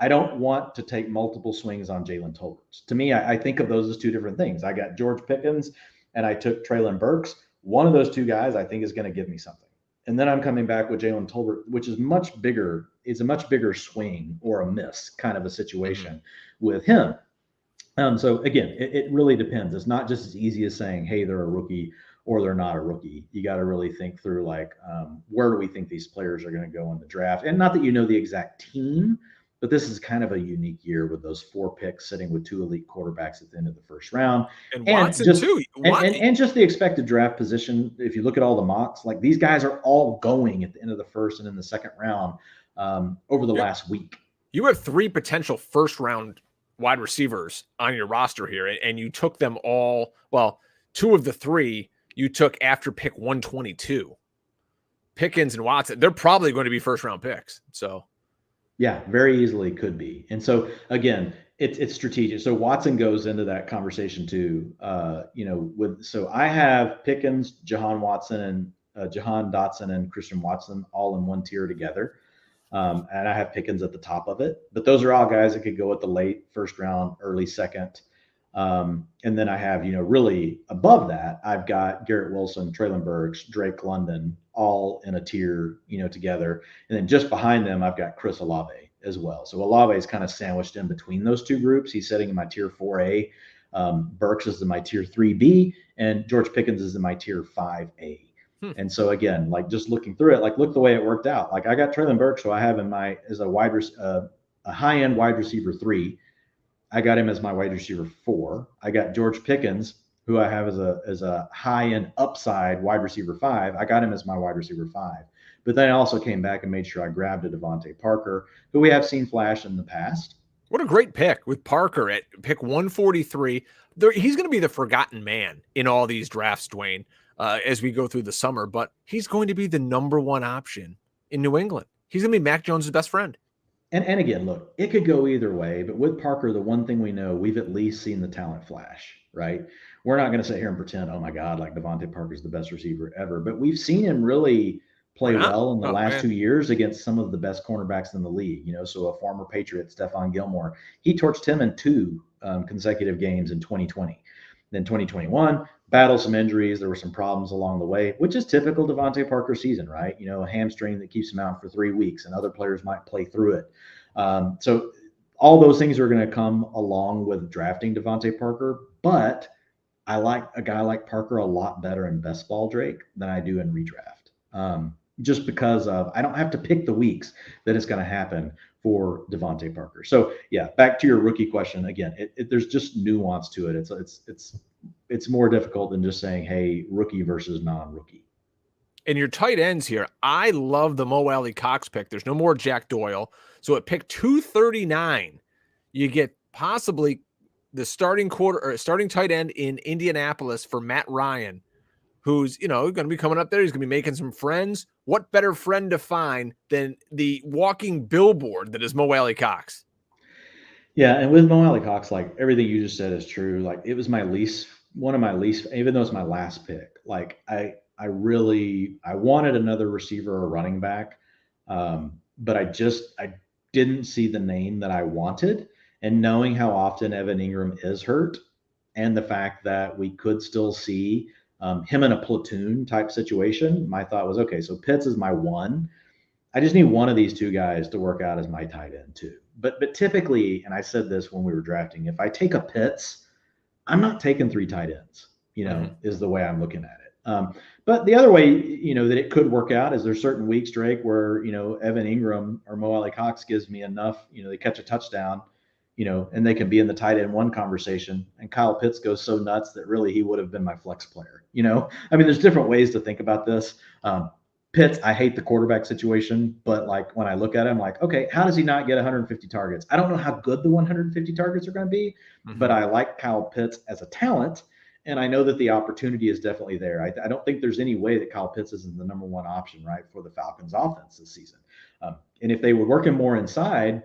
I don't want to take multiple swings on Jalen Tolbert. To me, I think of those as 2 different things. I got George Pickens and I took Treylon Burks. One of those 2 guys I think is going to give me something. And then I'm coming back with Jalen Tolbert, which is much bigger. It's a much bigger swing or a miss kind of a situation with him. So again, it really depends. It's not just as easy as saying, hey, they're a rookie or they're not a rookie. You got to really think through where do we think these players are going to go in the draft? And not that the exact team, but this is kind of a unique year with those 4 picks sitting with 2 elite quarterbacks at the end of the first round. And Watson too. And just the expected draft position. If you look at all the mocks, these guys are all going at the end of the first and in the second round over the last week. You have 3 potential first round wide receivers on your roster here, and you took them all. Well, 2 of the 3 you took after pick 122. Pickens and Watson, they're probably going to be first round picks. So, yeah, very easily could be. And so again, it's strategic. So Watson goes into that conversation too. So I have Pickens, Jahan Dotson, and Christian Watson all in one tier together. And I have Pickens at the top of it, but those are all guys that could go at the late first round, early second. And then I have, really above that, I've got Garrett Wilson, Treylon Burks, Drake London, all in a tier, together. And then just behind them, I've got Chris Olave as well. So Olave is kind of sandwiched in between those 2 groups. He's sitting in my tier 4A. Burks is in my tier 3B, and George Pickens is in my tier 5A. And so again, just looking through it, look the way it worked out. I got Treylon Burks, so I have him as a high-end wide receiver 3. I got him as my wide receiver 4. I got George Pickens, who I have as a high-end upside wide receiver 5. I got him as my wide receiver 5. But then I also came back and made sure I grabbed a Devontae Parker, who we have seen flash in the past. What a great pick with Parker at pick 143. He's going to be the forgotten man in all these drafts, Dwain, as we go through the summer, but he's going to be the number 1 option in New England. He's going to be Mac Jones' best friend. And again, look, it could go either way, but with Parker, the one thing we know, we've at least seen the talent flash, right? We're not going to sit here and pretend, oh my God, Devontae Parker's the best receiver ever, but we've seen him really play well in the last 2 years against some of the best cornerbacks in the league, so a former Patriot, Stephon Gilmore, he torched him in 2 consecutive games in 2020. Then 2021, battled some injuries. There were some problems along the way, which is typical Devontae Parker season, right? A hamstring that keeps him out for 3 weeks, and other players might play through it. So all those things are going to come along with drafting Devontae Parker, but I like a guy like Parker a lot better in best ball, Drake, than I do in redraft. Just because I don't have to pick the weeks that it's going to happen for Devontae Parker. So yeah, back to your rookie question again. There's just nuance to it. It's it's more difficult than just saying, hey, rookie versus non-rookie. In your tight ends here, I love the Mo Alley Cox pick. There's no more Jack Doyle. So at pick 239, you get possibly the starting tight end in Indianapolis for Matt Ryan, who's, going to be coming up there. He's going to be making some friends. What better friend to find than the walking billboard that is Mo Alley Cox? Yeah, and with Mo Alley Cox, like everything you just said is true. Like it was one of my least, even though it's my last pick. Like I wanted another receiver or running back, but I didn't see the name that I wanted. And knowing how often Evan Ingram is hurt, and the fact that we could still see him in a platoon type situation, my thought was, okay, so Pitts is my one. I just need one of these two guys to work out as my tight end too. But typically, and I said this when we were drafting, if I take a Pitts, I'm not taking three tight ends, is the way I'm looking at it. But the other way, that it could work out is there's certain weeks, Drake, where, Evan Ingram or Mo Alley Cox gives me enough, they catch a touchdown, and they can be in the tight end one conversation, and Kyle Pitts goes so nuts that really he would have been my flex player. I mean, there's different ways to think about this. Pitts, I hate the quarterback situation, but like when I look at him, like, okay, how does he not get 150 targets? I don't know how good the 150 targets are going to be, but I like Kyle Pitts as a talent. And I know that the opportunity is definitely there. I don't think there's any way that Kyle Pitts isn't the number one option, right, for the Falcons offense this season. And if they were working more inside,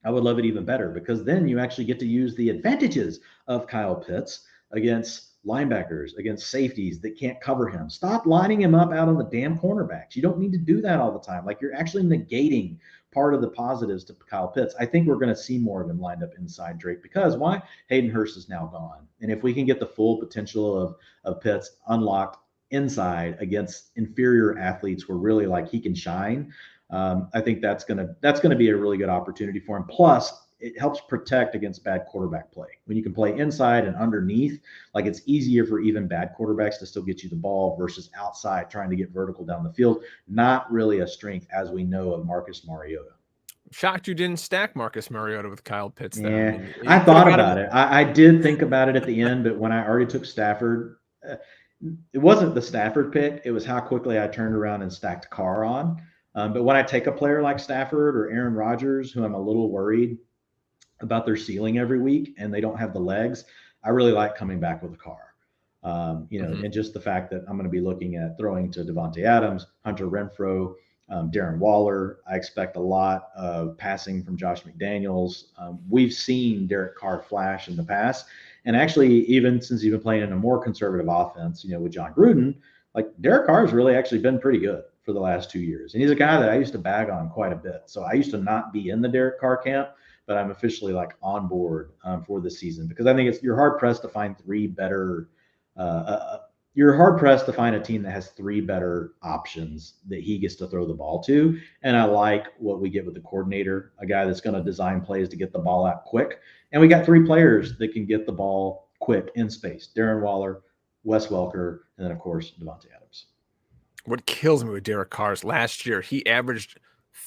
I would love it even better, because then you actually get to use the advantages of Kyle Pitts against linebackers, against safeties that can't cover him. Stop lining him up out on the damn cornerbacks. You don't need to do that all the time. Like, you're actually negating part of the positives to Kyle Pitts. I think we're going to see more of him lined up inside, Drake, because why? Hayden Hurst is now gone. And if we can get the full potential of Pitts unlocked inside against inferior athletes where really like he can shine, I think that's gonna be a really good opportunity for him. Plus, it helps protect against bad quarterback play. When you can play inside and underneath, like it's easier for even bad quarterbacks to still get you the ball versus outside trying to get vertical down the field. Not really a strength, as we know, of Marcus Mariota. Shocked you didn't stack Marcus Mariota with Kyle Pitts there. Yeah, I mean, I thought about it. I did think about it at the end, but when I already took Stafford, it wasn't the Stafford pick. It was how quickly I turned around and stacked Carr on. But when I take a player like Stafford or Aaron Rodgers, who I'm a little worried about their ceiling every week and they don't have the legs, I really like coming back with a Carr. And just the fact that I'm going to be looking at throwing to Devontae Adams, Hunter Renfro, Darren Waller. I expect a lot of passing from Josh McDaniels. We've seen Derek Carr flash in the past. And actually, even since he's been playing in a more conservative offense, with John Gruden, like Derek Carr has really actually been pretty good for the last 2 years. And he's a guy that I used to bag on quite a bit. So I used to not be in the Derek Carr camp, but I'm officially like on board for this season, because I think you're hard pressed to find you're hard pressed to find a team that has three better options that he gets to throw the ball to. And I like what we get with the coordinator, a guy that's going to design plays to get the ball out quick. And we got three players that can get the ball quick in space: Darren Waller, Wes Welker, and then of course Devontae Adams. What kills me with Derek Carr is last year he averaged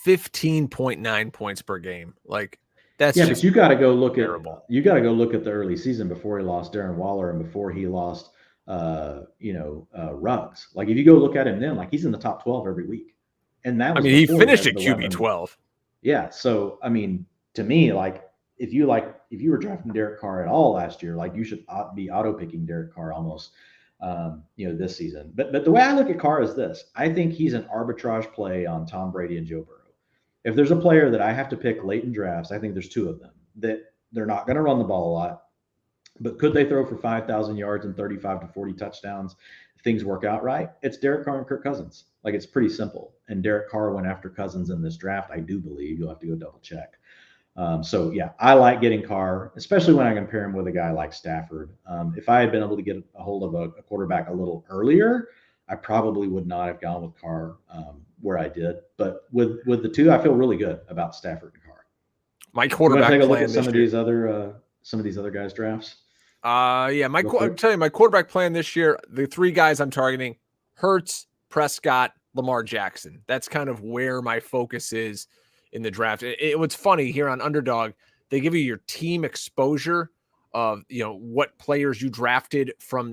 15.9 points per game. Like, that's just but you got to go look terrible. at the early season before he lost Darren Waller and before he lost Ruggs. Like, if you go look at him then, like, he's in the top 12 every week. And that was, he finished at QB 12. Yeah. So, I mean, to me, like, if you were drafting Derek Carr at all last year, like, you should be auto picking Derek Carr almost, this season. But the way I look at Carr is this: I think he's an arbitrage play on Tom Brady and Joe Burrow. If there's a player that I have to pick late in drafts, I think there's two of them that they're not going to run the ball a lot, but could they throw for 5,000 yards and 35 to 40 touchdowns if things work out right? It's Derek Carr and Kirk Cousins. Like, it's pretty simple. And Derek Carr went after Cousins in this draft, I do believe. You'll have to go double check. So yeah, I like getting Carr, especially when I compare him with a guy like Stafford. If I had been able to get a hold of a quarterback a little earlier, I probably would not have gone with Carr where I did. But with the two, I feel really good about Stafford and Carr. My quarterback take a look plan at some of these other guys' drafts. I'll tell you my quarterback plan this year. The three guys I'm targeting: Hurts, Prescott, Lamar Jackson. That's kind of where my focus is in the draft. What's funny here on Underdog, they give you your team exposure of, what players you drafted from,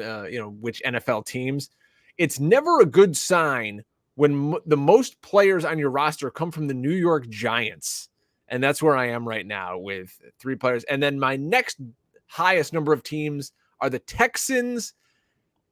which NFL teams. It's never a good sign when the most players on your roster come from the New York Giants. And that's where I am right now with 3 players. And then my next highest number of teams are the Texans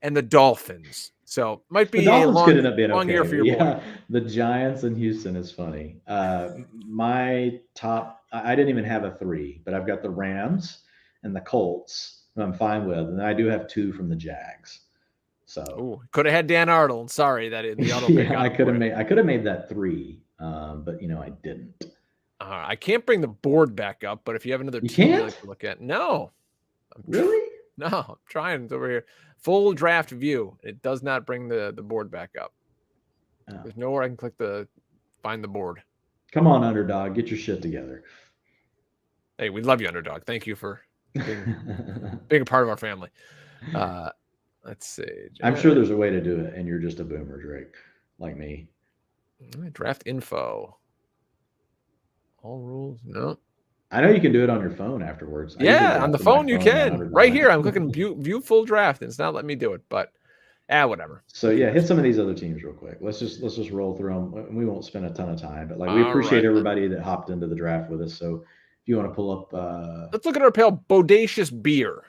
and the Dolphins. So might be a long year for your boy. The Giants and Houston is funny. My top, I didn't even have a 3, but I've got the Rams and the Colts, who I'm fine with. And I do have 2 from the Jags. So could have had Dan Arnold. Sorry that the auto pick. I could have made that 3, but I didn't. I can't bring the board back up, but if you have another team you'd like to look at, no. Really? No, I'm trying. It's over here. Full draft view. It does not bring the board back up. Oh. There's nowhere I can click find the board. Come on, Underdog. Get your shit together. Hey, we love you, Underdog. Thank you for being a part of our family. Let's see. I'm sure there's a way to do it, and you're just a boomer, Drake, like me. Draft info. All rules. No. I know you can do it on your phone afterwards. Yeah, on the phone you can. Right here, I'm clicking view full draft, and it's not letting me do it. But whatever. So hit some of these other teams real quick. Let's just roll through them. We won't spend a ton of time, but we appreciate everybody that hopped into the draft with us. So if you want to pull up, let's look at our pal Bodacious Beer.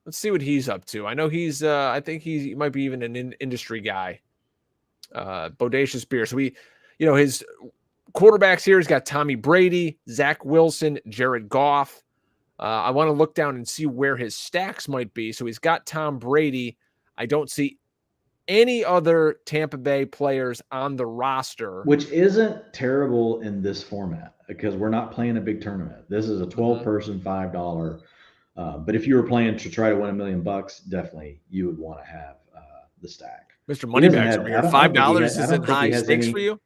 Let's see what he's up to. I know he's. I think he might be even an industry guy. Bodacious Beer. So his quarterbacks here. He's got Tommy Brady, Zach Wilson, Jared Goff. I want to look down and see where his stacks might be. So he's got Tom Brady. I don't see any other Tampa Bay players on the roster. Which isn't terrible in this format because we're not playing a big tournament. This is a 12-person, $5. But if you were playing to try to win $1 million, definitely you would want to have the stack. Mr. Moneybags over here. $5 isn't high stakes for you?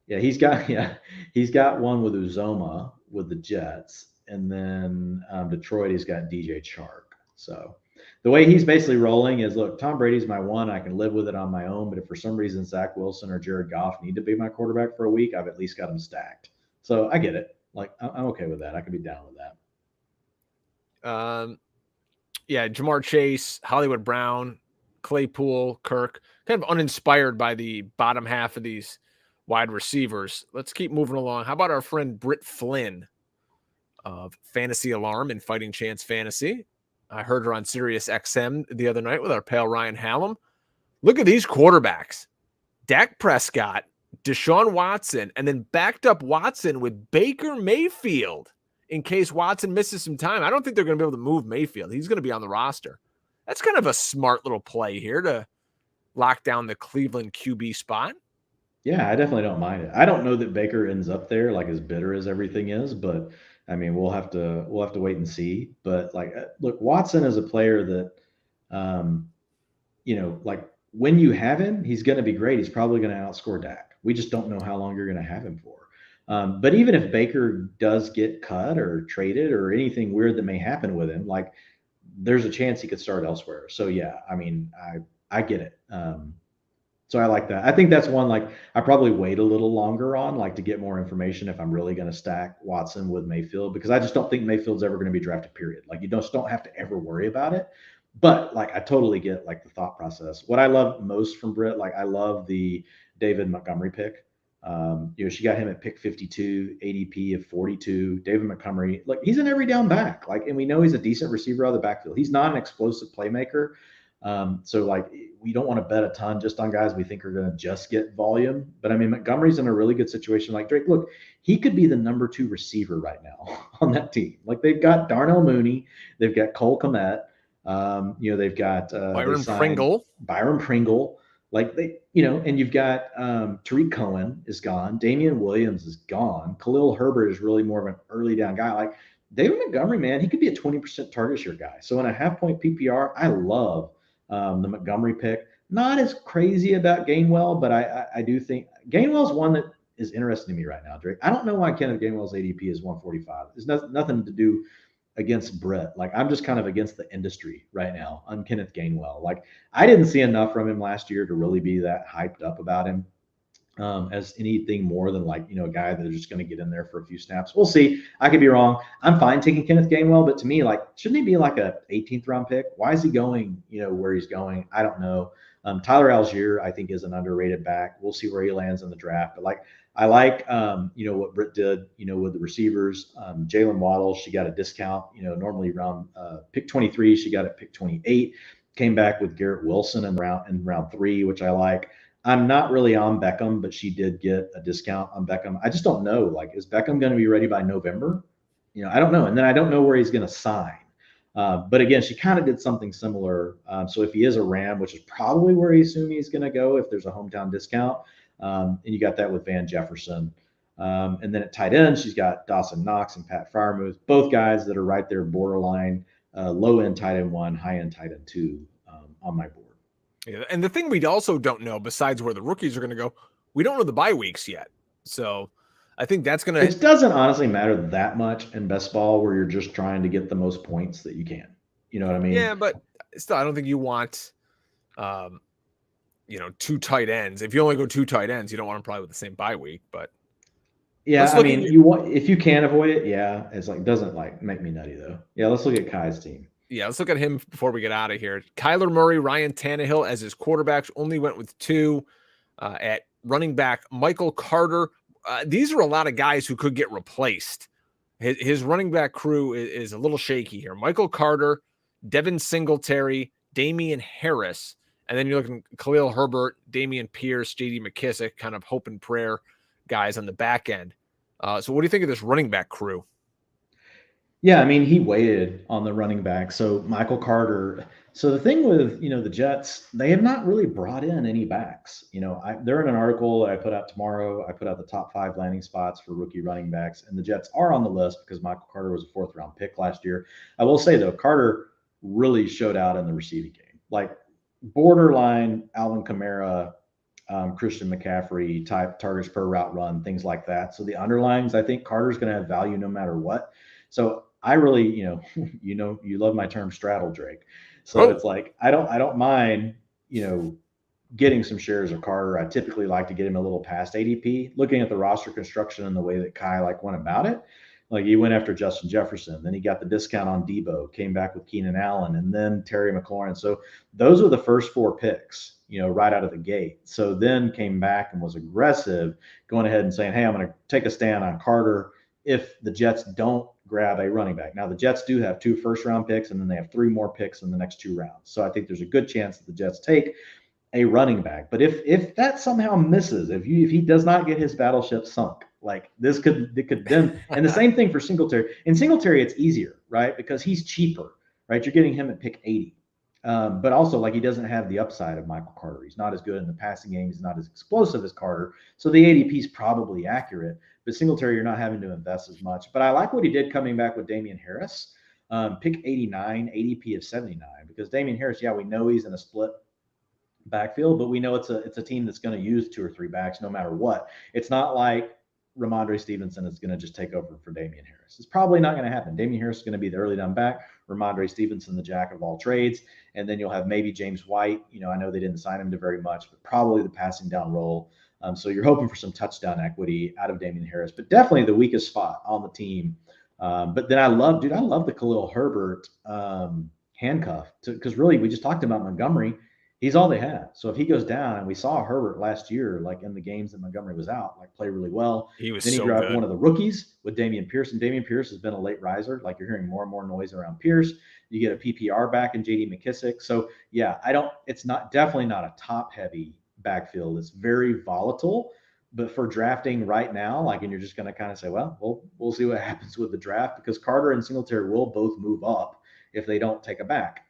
Yeah, he's got one with Uzoma with the Jets, and then Detroit he's got DJ Chark. So the way he's basically rolling is, look, Tom Brady's my one. I can live with it on my own, but if for some reason Zach Wilson or Jared Goff need to be my quarterback for a week, I've at least got them stacked. So I get it. Like I'm okay with that. I can be down with that. Jamar Chase, Hollywood Brown, Claypool, Kirk, kind of uninspired by the bottom half of these wide receivers. Let's keep moving along. How about our friend Britt Flynn of Fantasy Alarm and Fighting Chance Fantasy? I heard her on Sirius XM the other night with our pal Ryan Hallam. Look at these quarterbacks. Dak Prescott, Deshaun Watson, and then backed up Watson with Baker Mayfield in case Watson misses some time. I don't think they're going to be able to move Mayfield. He's going to be on the roster. That's kind of a smart little play here to lock down the Cleveland QB spot. Yeah, I definitely don't mind it. I don't know that Baker ends up there like as bitter as everything is, but I mean, we'll have to wait and see. But look, Watson is a player that, when you have him, he's going to be great. He's probably going to outscore Dak. We just don't know how long you're going to have him for. But even if Baker does get cut or traded or anything weird that may happen with him, there's a chance he could start elsewhere. So yeah, I mean, I get it. So I like that. I think that's one, I probably wait a little longer on, to get more information if I'm really going to stack Watson with Mayfield, because I just don't think Mayfield's ever going to be drafted, period. You just don't have to ever worry about it. But I totally get the thought process. What I love most from Britt, I love the David Montgomery pick. She got him at pick 52, ADP of 42. David Montgomery, he's an every down back, and we know he's a decent receiver out of the backfield. He's not an explosive playmaker. So we don't want to bet a ton just on guys we think are going to just get volume. But I mean, Montgomery's in a really good situation. Drake, look, he could be the number 2 receiver right now on that team. They've got Darnell Mooney, they've got Cole Kmet, they've got Byron Pringle. And you've got Tariq Cohen is gone. Damian Williams is gone. Khalil Herbert is really more of an early down guy. David Montgomery, man, he could be a 20% target share guy. So in a half-point PPR, I love the Montgomery pick. Not as crazy about Gainwell, but I do think Gainwell's one that is interesting to me right now, Drake. I don't know why Kenneth Gainwell's ADP is 145. There's nothing to do against Brett. I'm just kind of against the industry right now on Kenneth Gainwell. I didn't see enough from him last year to really be that hyped up about him. as anything more than like, a guy that's just going to get in there for a few snaps. We'll see. I could be wrong. I'm fine taking Kenneth Gainwell, but to me, like, shouldn't he be like a 18th round pick? Why is he going, where he's going? I don't know. Tyler Algier, I think, is an underrated back. We'll see where he lands in the draft. But I like, what Britt did, with the receivers. Jalen Waddle, she got a discount, normally around pick 23. She got it pick 28. Came back with Garrett Wilson in round 3, which I like. I'm not really on Beckham, but she did get a discount on Beckham. I just don't know. Like, is Beckham going to be ready by November? I don't know. And then I don't know where he's going to sign. But again, she kind of did something similar. So if he is a Ram, which is probably where he assumes he's going to go if there's a hometown discount, and you got that with Van Jefferson. And then at tight end, she's got Dawson Knox and Pat Freiermuth, both guys that are right there borderline, low end tight end 1, high end tight end 2 on my board. Yeah, and the thing we also don't know, besides where the rookies are going to go, we don't know the bye weeks yet. So I think that's going to... It doesn't honestly matter that much in best ball where you're just trying to get the most points that you can. You know what I mean? Yeah, but still, I don't think you want, 2 tight ends. If you only go 2 tight ends, you don't want them probably with the same bye week. But yeah, I mean, you want, if you can avoid it, yeah, it's like, doesn't like make me nutty though. Yeah, let's look at Kai's team. Yeah, let's look at him before we get out of here. Kyler Murray, Ryan Tannehill as his quarterbacks, only went with 2 at running back. Michael Carter. These are a lot of guys who could get replaced. His running back crew is a little shaky here. Michael Carter, Devin Singletary, Damian Harris, and then you're looking at Khalil Herbert, Damian Pierce, J.D. McKissick, kind of hope and prayer guys on the back end. So what do you think of this running back crew? Yeah, I mean, he waited on the running back. So Michael Carter. So the thing with, the Jets, they have not really brought in any backs. They're in an article that I put out tomorrow. I put out the top 5 landing spots for rookie running backs, and the Jets are on the list because Michael Carter was a 4th round pick last year. I will say, though, Carter really showed out in the receiving game. Like borderline Alvin Kamara, Christian McCaffrey type targets per route run, things like that. So the underlines, I think Carter's going to have value no matter what. So I really, you love my term straddle, Drake. So It's like, I don't mind, getting some shares of Carter. I typically like to get him a little past ADP. Looking at the roster construction and the way that Kai went about it, like he went after Justin Jefferson, then he got the discount on Debo, came back with Keenan Allen, and then Terry McLaurin. So those were the first 4 picks, right out of the gate. So then came back and was aggressive, going ahead and saying, hey, I'm going to take a stand on Carter if the Jets don't grab a running back. Now, the Jets do have 2 first-round picks, and then they have 3 more picks in the next 2 rounds. So I think there's a good chance that the Jets take a running back. But if that somehow misses, if he does not get his battleship sunk, like it could then, and the same thing for Singletary. In Singletary, it's easier, right? Because he's cheaper, right? You're getting him at pick 80. But also, he doesn't have the upside of Michael Carter. He's not as good in the passing game. He's not as explosive as Carter. So the ADP is probably accurate. But Singletary, you're not having to invest as much. But I like what he did coming back with Damian Harris. Pick 89, ADP of 79. Because Damian Harris, yeah, we know he's in a split backfield, but we know it's a team that's going to use 2 or 3 backs no matter what. It's not like Ramondre Stevenson is going to just take over for Damian Harris. It's probably not going to happen. Damian Harris is going to be the early down back. Ramondre Stevenson, the jack of all trades. And then you'll have maybe James White. I know they didn't sign him to very much, but probably the passing down role. So you're hoping for some touchdown equity out of Damian Harris, but definitely the weakest spot on the team. But then I love the Khalil Herbert handcuff because really we just talked about Montgomery. He's all they have. So if he goes down, and we saw Herbert last year, in the games that Montgomery was out, play really well. He was then he so grabbed good. One of the rookies with Damian Pierce, and Damian Pierce has been a late riser. You're hearing more and more noise around Pierce. You get a PPR back in J.D. McKissick. So yeah, it's definitely not a top heavy backfield. It's very volatile, but for drafting right now, and you're just going to kind of say, well, we'll see what happens with the draft because Carter and Singletary will both move up if they don't take a back.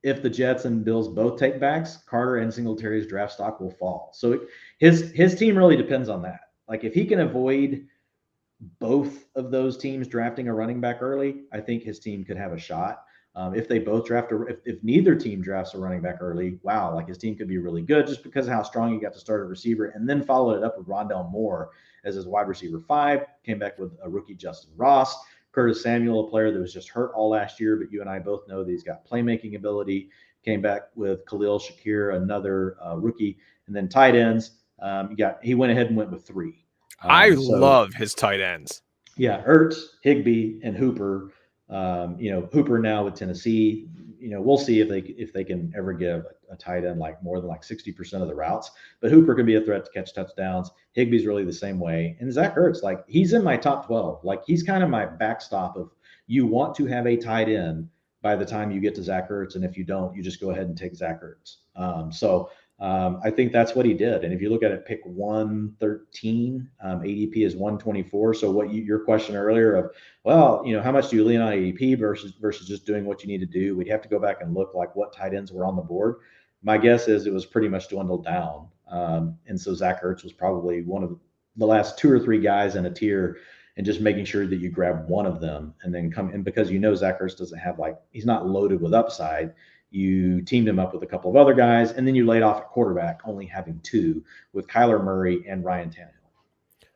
If the Jets and Bills both take backs, Carter and Singletary's draft stock will fall. So his team really depends on that. If he can avoid both of those teams drafting a running back early, I think his team could have a shot. If they both draft, if neither team drafts a running back early, wow, his team could be really good just because of how strong he got to start a receiver, and then followed it up with Rondale Moore as his wide receiver 5. Came back with a rookie Justin Ross. Curtis Samuel, a player that was just hurt all last year, but you and I both know that he's got playmaking ability. Came back with Khalil Shakir, another rookie. And then tight ends, He went ahead and went with 3. I love his tight ends. Yeah, Ertz, Higbee, and Hooper. Hooper now with Tennessee. We'll see if they can ever give a tight end like more than like 60% of the routes. But Hooper can be a threat to catch touchdowns. Higbee's really the same way. And Zach Ertz, like he's in my top 12. Like he's kind of my backstop of you want to have a tight end by the time you get to Zach Ertz, and if you don't, you just go ahead and take Zach Ertz. I think that's what he did. And if you look at it, pick 113, ADP is 124. So your question earlier of, well, how much do you lean on ADP versus just doing what you need to do? We'd have to go back and look like what tight ends were on the board. My guess is it was pretty much dwindled down. And so Zach Ertz was probably one of the last 2 or 3 guys in a tier, and just making sure that you grab one of them and then come in, because Zach Ertz doesn't have he's not loaded with upside. You teamed him up with a couple of other guys, and then you laid off at quarterback, only having 2 with Kyler Murray and Ryan Tannehill.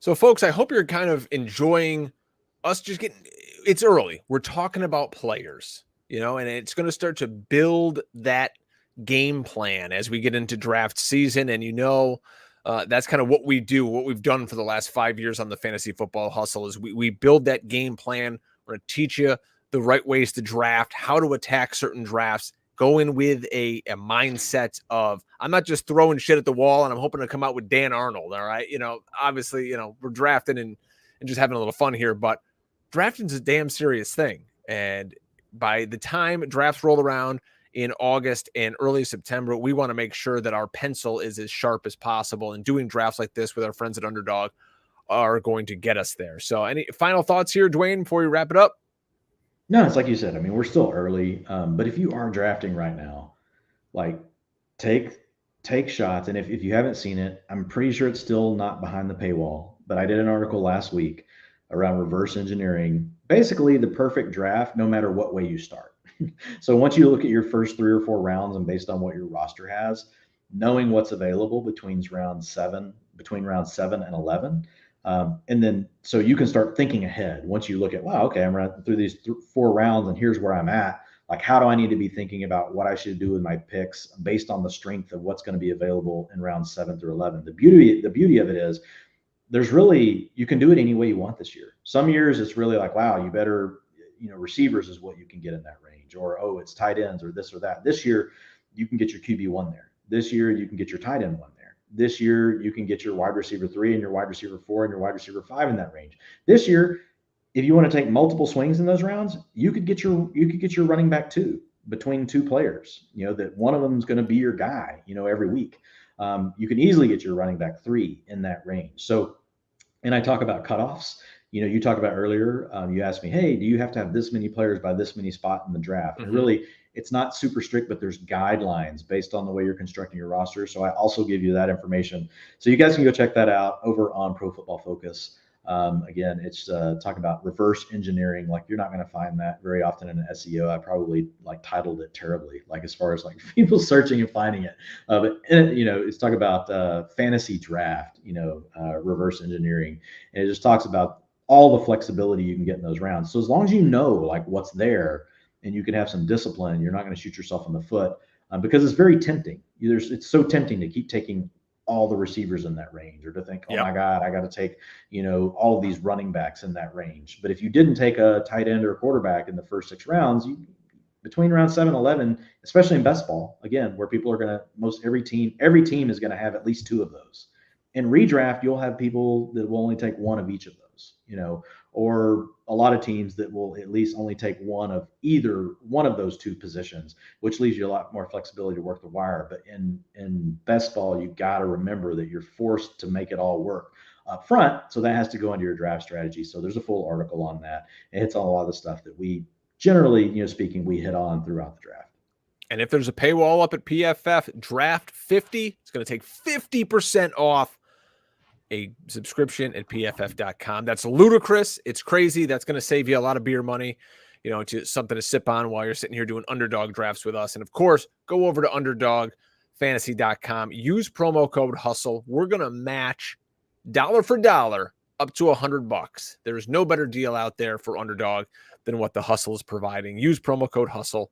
So, folks, I hope you're kind of enjoying us just it's early. We're talking about players, and it's going to start to build that game plan as we get into draft season. And, that's kind of what we do, what we've done for the last 5 years on the Fantasy Football Hustle is we build that game plan. We're going to teach you the right ways to draft, how to attack certain drafts, go in with a mindset of, I'm not just throwing shit at the wall and I'm hoping to come out with Dan Arnold. All right. Obviously, we're drafting and just having a little fun here, but drafting is a damn serious thing. And by the time drafts roll around in August and early September, we want to make sure that our pencil is as sharp as possible, and doing drafts like this with our friends at Underdog are going to get us there. So any final thoughts here, Dwayne, before we wrap it up? No, it's like you said. I mean, we're still early, but if you are drafting right now, take shots. And if you haven't seen it, I'm pretty sure it's still not behind the paywall. But I did an article last week around reverse engineering, basically the perfect draft, no matter what way you start. So once you look at your first 3 or 4 rounds, and based on what your roster has, knowing what's available between round 7 and 11. And then so you can start thinking ahead once you look at, wow, okay, I'm running through these 4 rounds and here's where I'm at. Like, how do I need to be thinking about what I should do with my picks based on the strength of what's going to be available in rounds 7 through 11? The beauty of it is you can do it any way you want this year. Some years it's really like, wow, you better, receivers is what you can get in that range, or, oh, it's tight ends or this or that. This year you can get your QB1 there. This year you can get your tight end 1 there. This year, you can get your wide receiver 3 and your wide receiver 4 and your wide receiver 5 in that range. This year, if you want to take multiple swings in those rounds, you could get your running back 2 between 2 players. That one of them is going to be your guy. Every week, you can easily get your running back 3 in that range. So, and I talk about cutoffs. You talked about earlier. You asked me, hey, do you have to have this many players by this many spot in the draft? Mm-hmm. And really, it's not super strict, but there's guidelines based on the way you're constructing your roster. So I also give you that information. So you guys can go check that out over on Pro Football Focus. Again, it's talking about reverse engineering. Like, you're not going to find that very often in an SEO. I probably titled it terribly, as far as people searching and finding it. But it's talking about fantasy draft, reverse engineering. And it just talks about all the flexibility you can get in those rounds. So as long as you know what's there, and you can have some discipline, you're not going to shoot yourself in the foot, because it's very tempting. It's so tempting to keep taking all the receivers in that range, or to think, oh my God, I got to take, all of these running backs in that range. But if you didn't take a tight end or a quarterback in the first 6 rounds, between round 7 and 11, especially in best ball, again, where people are going to, every team is going to have at least 2 of those. In redraft, you'll have people that will only take 1 of each of those, or a lot of teams that will at least only take one of those 2 positions, which leaves you a lot more flexibility to work the wire. But in best ball, you got to remember that you're forced to make it all work up front. So that has to go into your draft strategy. So there's a full article on that. It hits on a lot of the stuff that we generally, speaking, we hit on throughout the draft. And if there's a paywall up at PFF, Draft 50, it's going to take 50% off a subscription at pff.com. That's ludicrous. It's crazy. That's going to save you a lot of beer money, to something to sip on while you're sitting here doing Underdog drafts with us. And of course, go over to underdogfantasy.com. Use promo code HUSTLE. We're going to match dollar for dollar up to $100. There's no better deal out there for Underdog than what the Hustle is providing. Use promo code HUSTLE,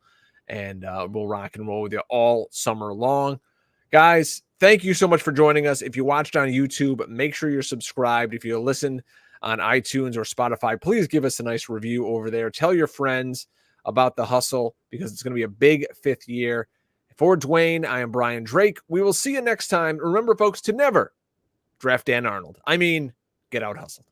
and we'll rock and roll with you all summer long. Guys, thank you so much for joining us. If you watched on YouTube, make sure you're subscribed. If you listen on iTunes or Spotify, please give us a nice review over there. Tell your friends about the hustle because it's going to be a big 5th year. For Dwain, I am Brian Drake. We will see you next time. Remember, folks, to never draft Dan Arnold. I mean, get out hustled.